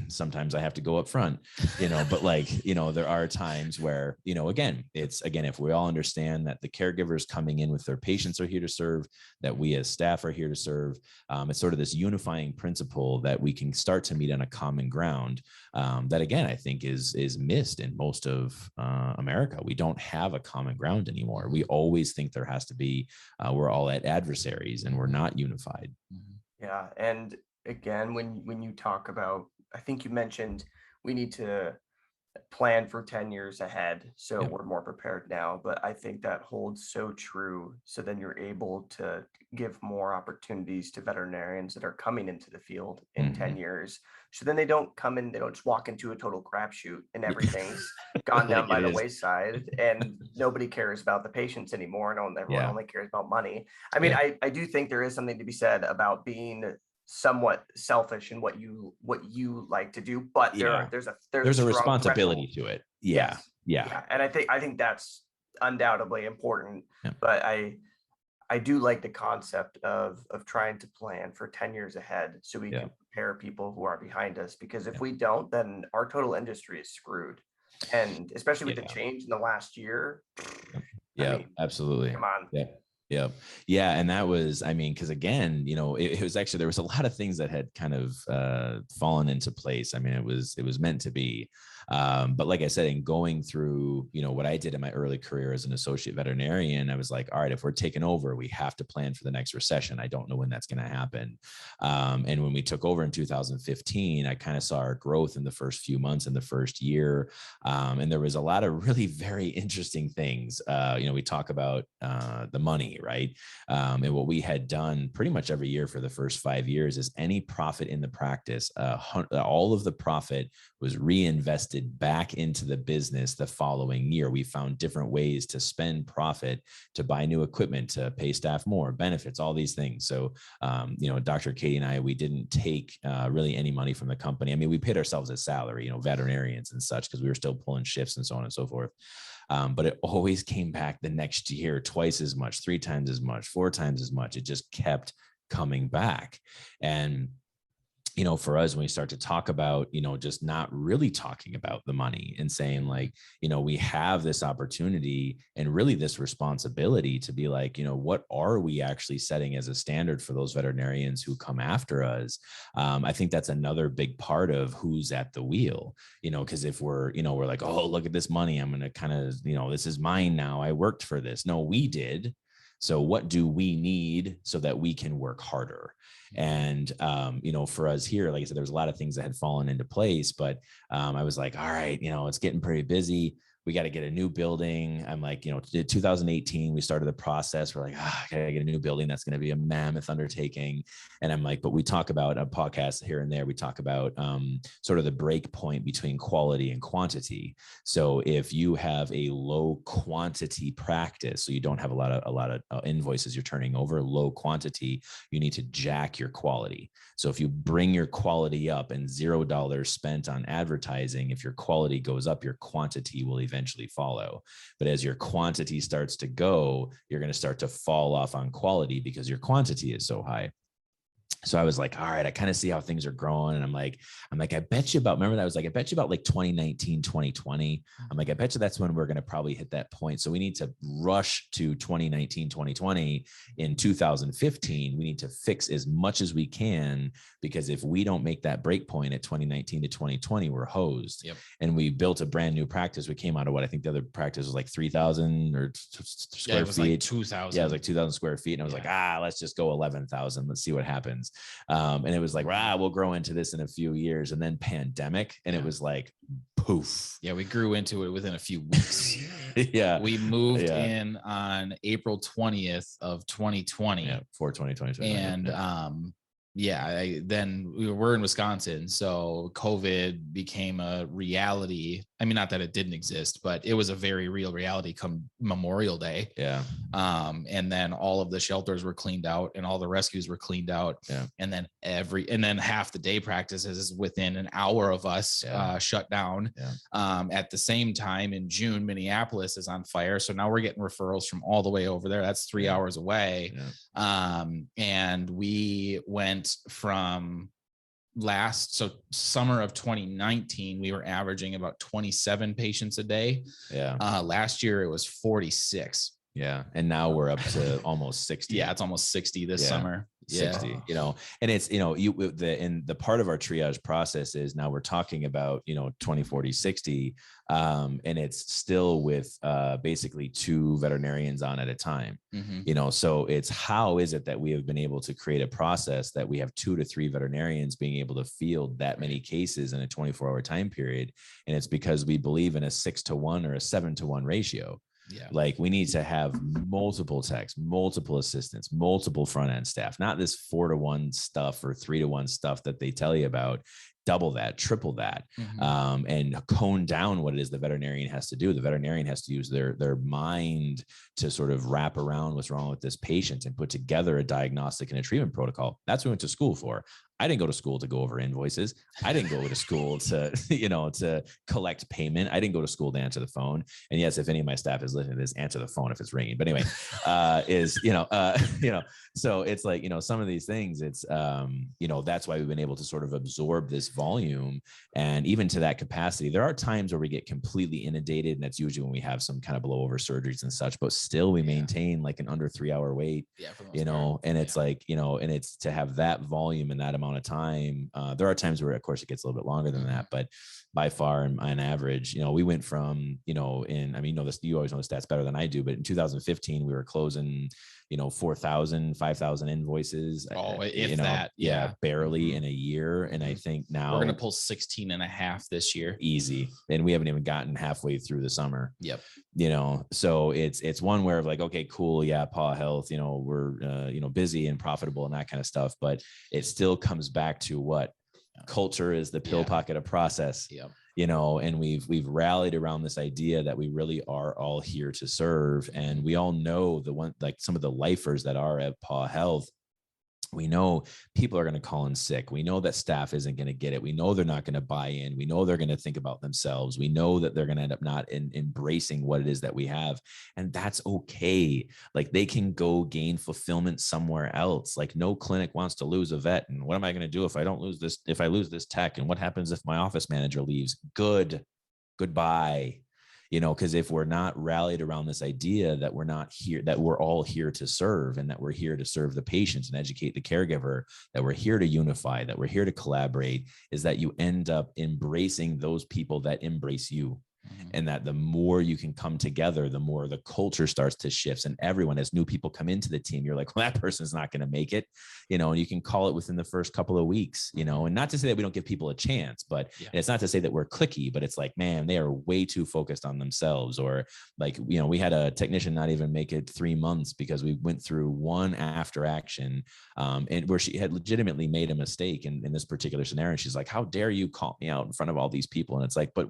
sometimes I have to go up front, but like, there are times where, again, if we all understand that the caregivers coming in with their patients are here to serve, that we as staff are here to serve, it's sort of this unifying principle that we can start to meet on a common ground, that again, I think is missed in most of America. We don't have a common ground anymore. We always think there has to be, we're all at adversaries and we're not unified. Yeah. And again, when you talk about, I think you mentioned we need to plan for 10 years ahead. So Yep. we're more prepared now, but I think that holds so true. So then you're able to give more opportunities to veterinarians that are coming into the field in 10 years. So then they don't just walk into a total crapshoot and everything's gone down Like by it the is. wayside and nobody cares about the patients anymore. And everyone Yeah. only cares about money. I mean, Yeah. I do think there is something to be said about being somewhat selfish in what you like to do, but there's a strong responsibility threshold to it. Yeah. Yes. Yeah. And I think that's undoubtedly important. Yeah. But I do like the concept of trying to plan for 10 years ahead so we can prepare people who are behind us, because if we don't, then our total industry is screwed. And especially with the change in the last year. Yeah, I mean, absolutely. Come on. Yeah. Yeah. Yeah. And that was, because again, it was actually, there was a lot of things that had kind of fallen into place. I mean, it was meant to be. But like I said, in going through, what I did in my early career as an associate veterinarian, I was like, all right, if we're taking over, we have to plan for the next recession. I don't know when that's going to happen. And when we took over in 2015, I kind of saw our growth in the first few months in the first year. And there was a lot of really very interesting things. We talk about the money, right? And what we had done pretty much every year for the first 5 years is any profit in the practice, all of the profit was reinvested back into the business the following year. We found different ways to spend profit, to buy new equipment, to pay staff more, benefits, all these things. So, Dr. Katie and I, we didn't take really any money from the company. I mean, we paid ourselves a salary, veterinarians and such, because we were still pulling shifts and so on and so forth. But it always came back the next year, twice as much, 3 times as much, 4 times as much. It just kept coming back. And for us, when we start to talk about, just not really talking about the money and saying like, we have this opportunity and really this responsibility to be like, what are we actually setting as a standard for those veterinarians who come after us? I think that's another big part of who's at the wheel, because if we're like, oh, look at this money, I'm going to kind of, this is mine now, I worked for this. No, we did. So what do we need so that we can work harder? And, for us here, like I said, there was a lot of things that had fallen into place, but I was like, all right, it's getting pretty busy. We got to get a new building. I'm like, 2018, we started the process. We're like, I got to get a new building. That's going to be a mammoth undertaking. And I'm like, but we talk about a podcast here and there. We talk about sort of the break point between quality and quantity. So if you have a low quantity practice, so you don't have a lot of invoices you're turning over, low quantity, you need to jack your quality. So if you bring your quality up and $0 spent on advertising, if your quality goes up, your quantity will eventually follow. But as your quantity starts to go, you're going to start to fall off on quality because your quantity is so high. So I was like, all right, I kind of see how things are growing. And I'm like, I bet you about, remember that I was like, I bet you about like 2019, 2020. I'm like, I bet you that's when we're going to probably hit that point. So we need to rush to 2019, 2020 in 2015. We need to fix as much as we can, because if we don't make that break point at 2019 to 2020, we're hosed. Yep. And we built a brand new practice. We came out of what I think the other practice was like 3,000 or square it was feet. like 2,000. Yeah, it was like 2,000 square feet. And I was like, let's just go 11,000. Let's see what happens. And it was like, we'll grow into this in a few years. And then pandemic. And it was like, poof. Yeah, we grew into it within a few weeks. Yeah. We moved in on April 20th of 2020. Yeah, for 2020. And then we were in Wisconsin, so COVID became a reality. I mean, not that it didn't exist, but it was a very real reality come Memorial Day. Yeah. And then all of the shelters were cleaned out and all the rescues were cleaned out. Yeah. And then half the day practices within an hour of us shut down. Yeah. At the same time in June, Minneapolis is on fire. So now we're getting referrals from all the way over there. That's 3 hours away. Yeah. And we went from summer of 2019, we were averaging about 27 patients a day. Yeah. Last year it was 46. Yeah. And now we're up to almost 60. Yeah. It's almost 60 this summer. 60, and it's, the part of our triage process is now we're talking about, 20, 40, 60. And it's still with basically 2 veterinarians on at a time, so it's how is it that we have been able to create a process that we have 2 to 3 veterinarians being able to field that many cases in a 24-hour time period. And it's because we believe in a 6-to-1 or a 7-to-1 ratio. Yeah. Like we need to have multiple techs, multiple assistants, multiple front end staff, not this 4-to-1 stuff or 3-to-1 stuff that they tell you about. Double that, triple that, and cone down what it is the veterinarian has to do. The veterinarian has to use their mind to sort of wrap around what's wrong with this patient and put together a diagnostic and a treatment protocol. That's what we went to school for. I didn't go to school to go over invoices. I didn't go to school to, to collect payment. I didn't go to school to answer the phone. And yes, if any of my staff is listening to this, answer the phone if it's ringing. But anyway, so it's like, some of these things, it's, that's why we've been able to sort of absorb this volume. And even to that capacity, there are times where we get completely inundated, and that's usually when we have some kind of blowover surgeries and such, but still we maintain like an under 3-hour wait, and it's like, and it's to have that volume and that amount of time. There are times where of course it gets a little bit longer than that, but by far on average, we went from, you always know the stats better than I do, but in 2015, we were closing, 4,000, 5,000 invoices. Barely in a year. And I think now we're going to pull 16 and a half this year. Easy. And we haven't even gotten halfway through the summer. Yep. So it's one where like, okay, cool. Yeah. PAW Health, we're, busy and profitable and that kind of stuff, but it still comes back to what culture is the pill pocket of process. Yep. And we've rallied around this idea that we really are all here to serve. And we all know some of the lifers that are at PAW Health, we know people are going to call in sick. We know that staff isn't going to get it. We know they're not going to buy in. We know they're going to think about themselves. We know that they're going to end up not embracing what it is that we have. And that's okay. Like they can go gain fulfillment somewhere else. Like no clinic wants to lose a vet. And what am I going to do if I don't lose this, if I lose this tech? And what happens if my office manager leaves? Goodbye. Because if we're not rallied around this idea that we're not here, that we're all here to serve, and that we're here to serve the patients and educate the caregiver, that we're here to unify, that we're here to collaborate, is that you end up embracing those people that embrace you. And that the more you can come together, the more the culture starts to shift. And everyone, as new people come into the team, you're like, well, that person's not going to make it, and you can call it within the first couple of weeks, and not to say that we don't give people a chance, but it's not to say that we're cliquey, but it's like, man, they are way too focused on themselves. Or like, we had a technician not even make it 3 months because we went through one after action and where she had legitimately made a mistake in this particular scenario. She's like, how dare you call me out in front of all these people? And it's like, but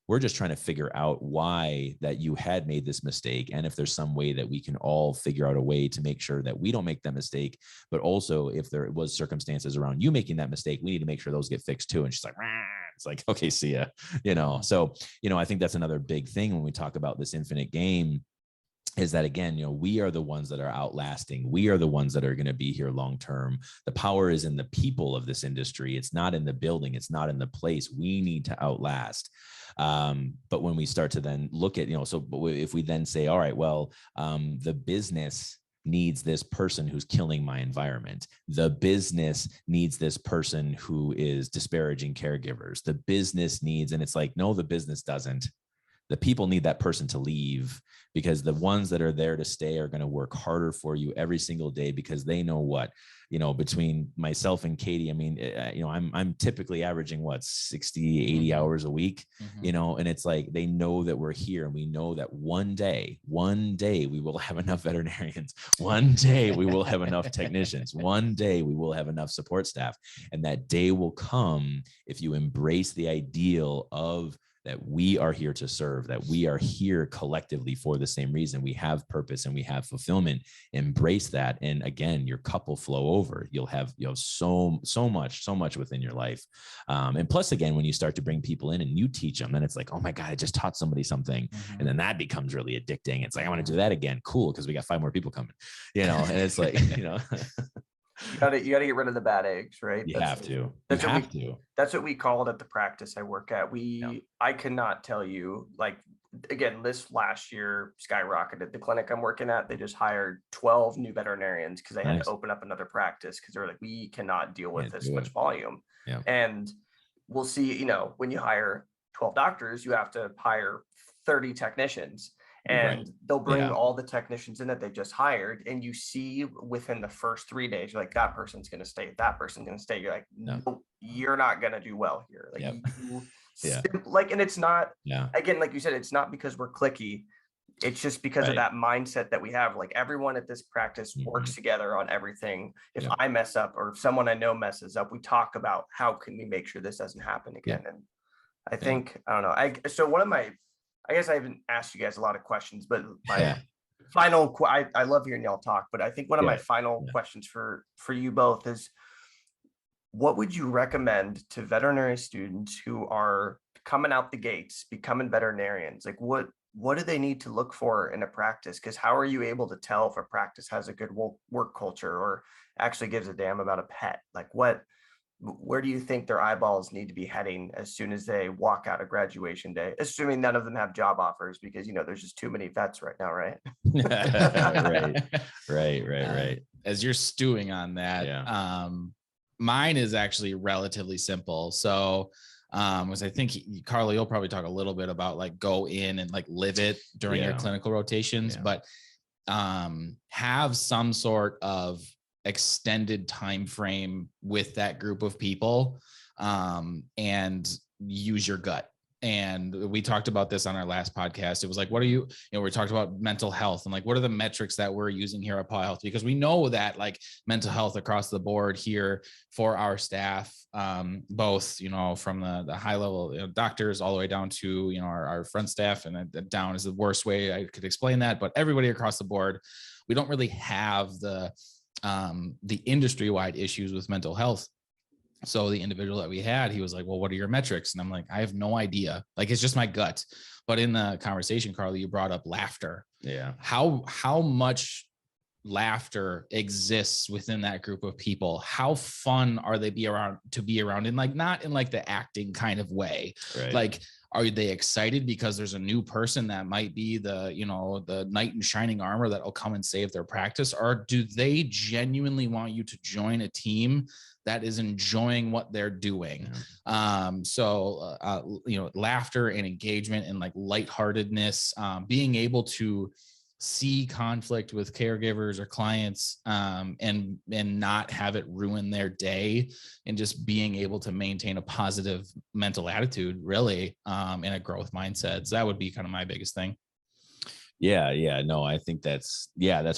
we're just trying to figure out why that you had made this mistake. And if there's some way that we can all figure out a way to make sure that we don't make that mistake, but also if there was circumstances around you making that mistake, we need to make sure those get fixed too. And she's like, rah. It's like, okay, see ya, So, I think that's another big thing when we talk about this infinite game, is that, again, we are the ones that are outlasting. We are the ones that are going to be here long-term. The power is in the people of this industry. It's not in the building. It's not in the place. We need to outlast. But when we start to then look at, if we then say, all right, well, the business needs this person who's killing my environment. The business needs this person who is disparaging caregivers. The business needs, and it's like, no, the business doesn't. The people need that person to leave, because the ones that are there to stay are going to work harder for you every single day, because they know what, between myself and Katie, I'm typically averaging 60, 80 hours a week, and it's like, they know that we're here, and we know that one day we will have enough veterinarians. One day we will have enough technicians. One day we will have enough support staff. And that day will come if you embrace the ideal of that we are here to serve, that we are here collectively for the same reason. We have purpose and we have fulfillment. Embrace that. And again, your cup will flow over. You'll have so much within your life. And plus, again, when you start to bring people in and you teach them, then it's like, oh my God, I just taught somebody something. And then that becomes really addicting. It's like, I want to do that again. Cool. Because we got 5 more people coming, and it's like, You gotta get rid of the bad eggs, right? You have to. You That's what have to. that's what we call it at the practice I work at. Yeah. I cannot tell you, like, again, this last year skyrocketed. The clinic I'm working at, they just hired 12 new veterinarians because they had to Nice. open up another practice because they're like, we cannot deal with Can't this do much it. volume. Yeah. And we'll see, when you hire 12 doctors, you have to hire 30 technicians. Right. And they'll bring Yeah. all the technicians in that they just hired, and you see within the first 3 days, you're like, that person's going to stay, that person's going to stay. You're like, Yeah. no, you're not going to do well here. Like, Yep. Yeah. and it's not, Yeah. again, like you said, it's not because we're cliquey. It's just because of Right. that mindset that we have. Like, everyone at this practice works together on everything. If Yep. I mess up or if someone I know messes up, we talk about how can we make sure this doesn't happen again. And I think, I don't know. So one of my, I guess I haven't asked you guys a lot of questions, but my final, I love hearing y'all talk, but I think one of my final questions for you both is, what would you recommend to veterinary students who are coming out the gates, becoming veterinarians? Like, what do they need to look for in a practice? Because how are you able to tell if a practice has a good work culture or actually gives a damn about a pet? Like, where do you think their eyeballs need to be heading as soon as they walk out of graduation day, assuming none of them have job offers, because there's just too many vets right now, right? Right. As you're stewing on that, mine is actually relatively simple. So was I think Carlo, you'll probably talk a little bit about like go in and like live it during your clinical rotations, but have some sort of extended time frame with that group of people, and use your gut. And we talked about this on our last podcast. It was like, what are we talked about mental health and like, what are the metrics that we're using here at PAW Health? Because we know that like mental health across the board here for our staff, both, from the high level doctors all the way down to, our front staff, and down is the worst way I could explain that, but everybody across the board, we don't really have the industry-wide issues with mental health. So the individual that we had, he was like, well, what are your metrics? And I'm like, I have no idea. Like, it's just my gut. But in the conversation, Carly, you brought up laughter. Yeah. How much laughter exists within that group of people? How fun are they to be around in, like, not in like the acting kind of way. Right. Like, are they excited because there's a new person that might be the knight in shining armor that will come and save their practice? Or do they genuinely want you to join a team that is enjoying what they're doing? Laughter and engagement and like lightheartedness, being able to see conflict with caregivers or clients, and not have it ruin their day, and just being able to maintain a positive mental attitude, really, and a growth mindset. So that would be kind of my biggest thing. No, I think that's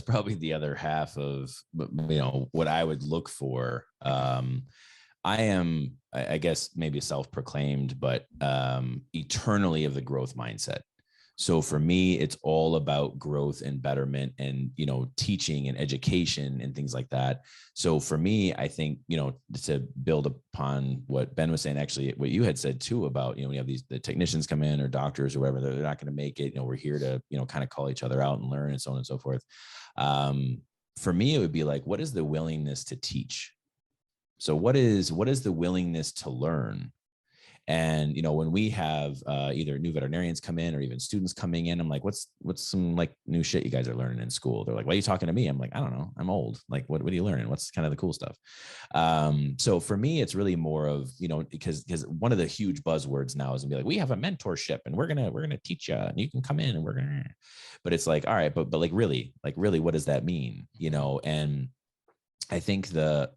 probably the other half of, what I would look for. I am, I guess, maybe self-proclaimed, but eternally of the growth mindset. So for me, it's all about growth and betterment and, teaching and education and things like that. So for me, I think, to build upon what Ben was saying, actually, what you had said too about, we have the technicians come in or doctors or whatever, they're not going to make it. We're here to, kind of call each other out and learn and so on and so forth. For me, it would be like, what is the willingness to teach? So what is the willingness to learn? And, when we have either new veterinarians come in or even students coming in, I'm like, what's some like new shit you guys are learning in school? They're like, why are you talking to me? I'm like, I don't know. I'm old. Like, what are you learning? What's kind of the cool stuff? So for me, it's really more of, because one of the huge buzzwords now is gonna be like, we have a mentorship and we're going to teach you and you can come in and but it's like, all right, but like, really, what does that mean? And I think to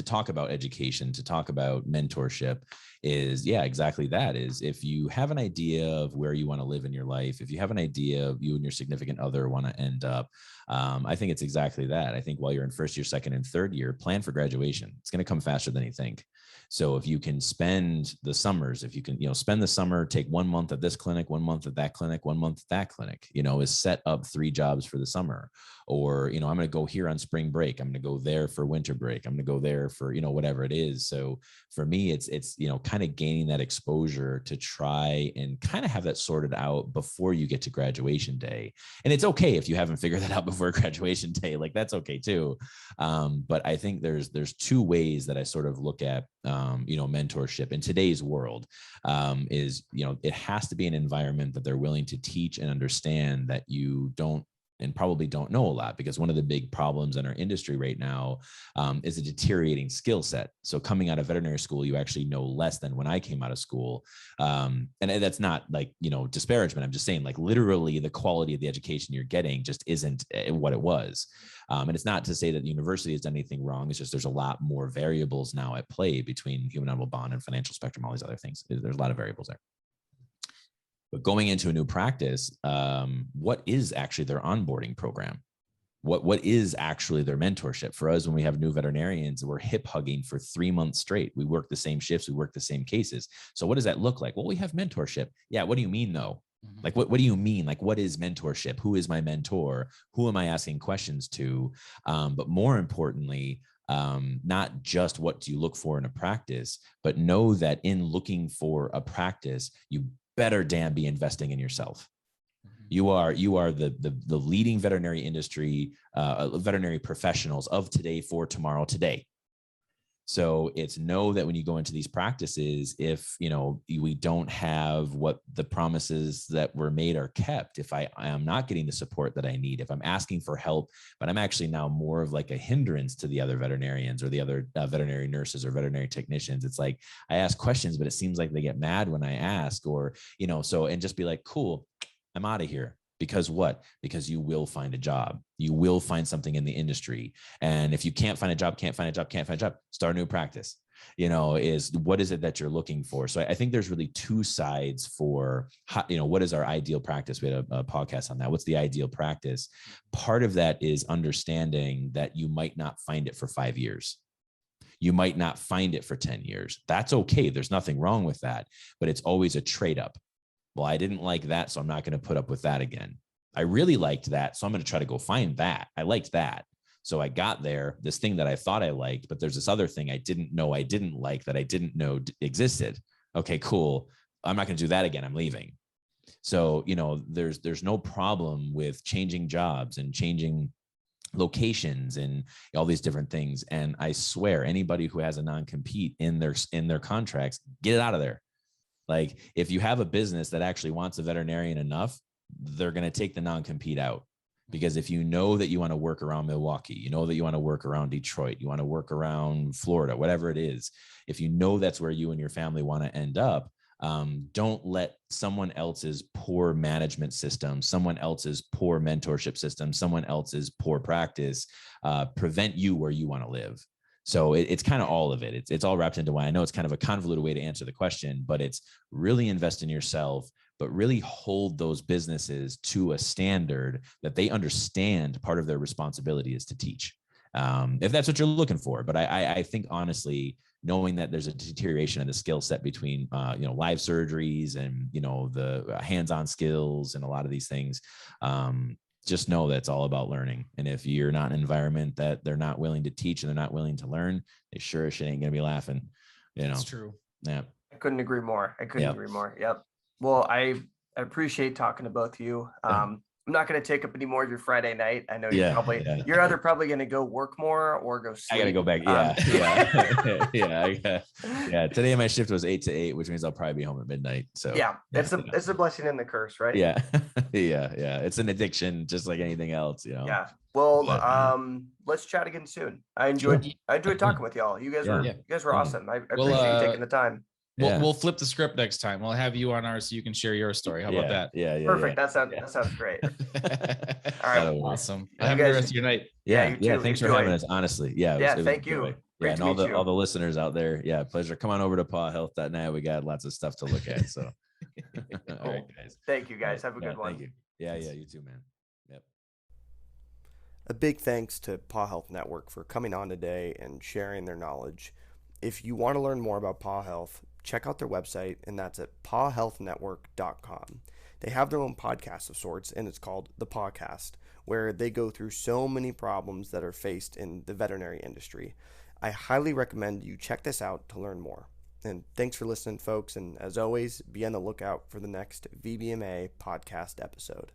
talk about education, to talk about mentorship is, exactly that. Is if you have an idea of where you want to live in your life, if you have an idea of you and your significant other want to end up, I think it's exactly that. I think while you're in first year, second and third year, plan for graduation. It's going to come faster than you think. So if you can spend the summers, if you can, spend the summer, take 1 month at this clinic, 1 month at that clinic, 1 month at that clinic, is set up 3 jobs for the summer. Or, I'm going to go here on spring break. I'm going to go there for winter break. I'm going to go there for, whatever it is. So for me, it's, kind of gaining that exposure to try and kind of have that sorted out before you get to graduation day. And it's okay if you haven't figured that out before graduation day, like that's okay too. But I think there's 2 ways that I sort of look at, mentorship in today's world, is, it has to be an environment that they're willing to teach and understand that you don't and probably don't know a lot, because one of the big problems in our industry right now is a deteriorating skill set. So coming out of veterinary school, you actually know less than when I came out of school. And that's not like, disparagement. I'm just saying, like, literally the quality of the education you're getting just isn't what it was. And it's not to say that the university has done anything wrong. It's just there's a lot more variables now at play between human animal bond and financial spectrum, all these other things. There's a lot of variables there. But going into a new practice, what is actually their onboarding program? What is actually their mentorship? For us, when we have new veterinarians, we're hip hugging for 3 months straight. We work the same shifts, we work the same cases. So what does that look like? Well, we have mentorship. Yeah. What do you mean though? Like, what do you mean? Like, what is mentorship? Who is my mentor? Who am I asking questions to? But more importantly, not just what do you look for in a practice, but know that in looking for a practice, you better damn be investing in yourself. You are the leading veterinary industry, veterinary professionals of today for tomorrow today. So it's know that when you go into these practices, if, we don't have what the promises that were made are kept, if I am not getting the support that I need, if I'm asking for help, but I'm actually now more of like a hindrance to the other veterinarians or the other veterinary nurses or veterinary technicians, it's like, I ask questions, but it seems like they get mad when I ask, or, and just be like, cool, I'm out of here. Because what? Because you will find a job. You will find something in the industry. And if you can't find a job, start a new practice. What is it that you're looking for? So I think there's really 2 sides for, what is our ideal practice? We had a podcast on that. What's the ideal practice? Part of that is understanding that you might not find it for 5 years. You might not find it for 10 years. That's okay. There's nothing wrong with that, but it's always a trade up. Well, I didn't like that, so I'm not going to put up with that again. I really liked that, so I'm going to try to go find that. I liked that. So I got there, this thing that I thought I liked, but there's this other thing I didn't know I didn't like that I didn't know existed. Okay, cool. I'm not going to do that again. I'm leaving. So, there's no problem with changing jobs and changing locations and all these different things. And I swear, anybody who has a non-compete in their contracts, get it out of there. Like, if you have a business that actually wants a veterinarian enough, they're going to take the non-compete out. Because if you know that you want to work around Milwaukee, that you want to work around Detroit, you want to work around Florida, whatever it is, if you know that's where you and your family want to end up, don't let someone else's poor management system, someone else's poor mentorship system, someone else's poor practice prevent you where you want to live. So it's kind of all of it. It's all wrapped into why. I know it's kind of a convoluted way to answer the question, but it's really invest in yourself, but really hold those businesses to a standard that they understand part of their responsibility is to teach. If that's what you're looking for. But I think honestly, knowing that there's a deterioration in the skill set between, live surgeries and, the hands-on skills and a lot of these things, just know that it's all about learning. And if you're not in an environment that they're not willing to teach and they're not willing to learn, they sure as shit ain't going to be laughing. That's true. Yeah. I couldn't agree more. Yep. Well, I appreciate talking to both of you. I'm not going to take up any more of your Friday night. I know you're you're either probably going to go work more or go sleep. I got to go back. Yeah. Today my shift was 8 to 8, which means I'll probably be home at midnight. So it's a blessing and the curse, right? Yeah. Yeah. It's an addiction, just like anything else, Yeah. Well, let's chat again soon. I enjoyed talking with y'all. You guys were awesome. I appreciate you taking the time. We'll flip the script next time. We'll have you on ours so you can share your story. How about that? Yeah. Perfect. That sounds great. All right. Awesome. Have a good rest of your night. Yeah. Thanks for having us. Honestly. Thank you. Yeah, and all the listeners out there. Yeah, pleasure. Come on over to pawhealth.net. We got lots of stuff to look at. So all right, guys. Thank you guys. Have a good one. Thank you. Yeah, you too, man. Yep. A big thanks to PAW Health Network for coming on today and sharing their knowledge. if you want to learn more about PAW Health, check out their website, and that's at pawhealthnetwork.com. They have their own podcast of sorts, and it's called The Pawcast, where they go through so many problems that are faced in the veterinary industry. I highly recommend you check this out to learn more. And thanks for listening, folks. And as always, be on the lookout for the next VBMA podcast episode.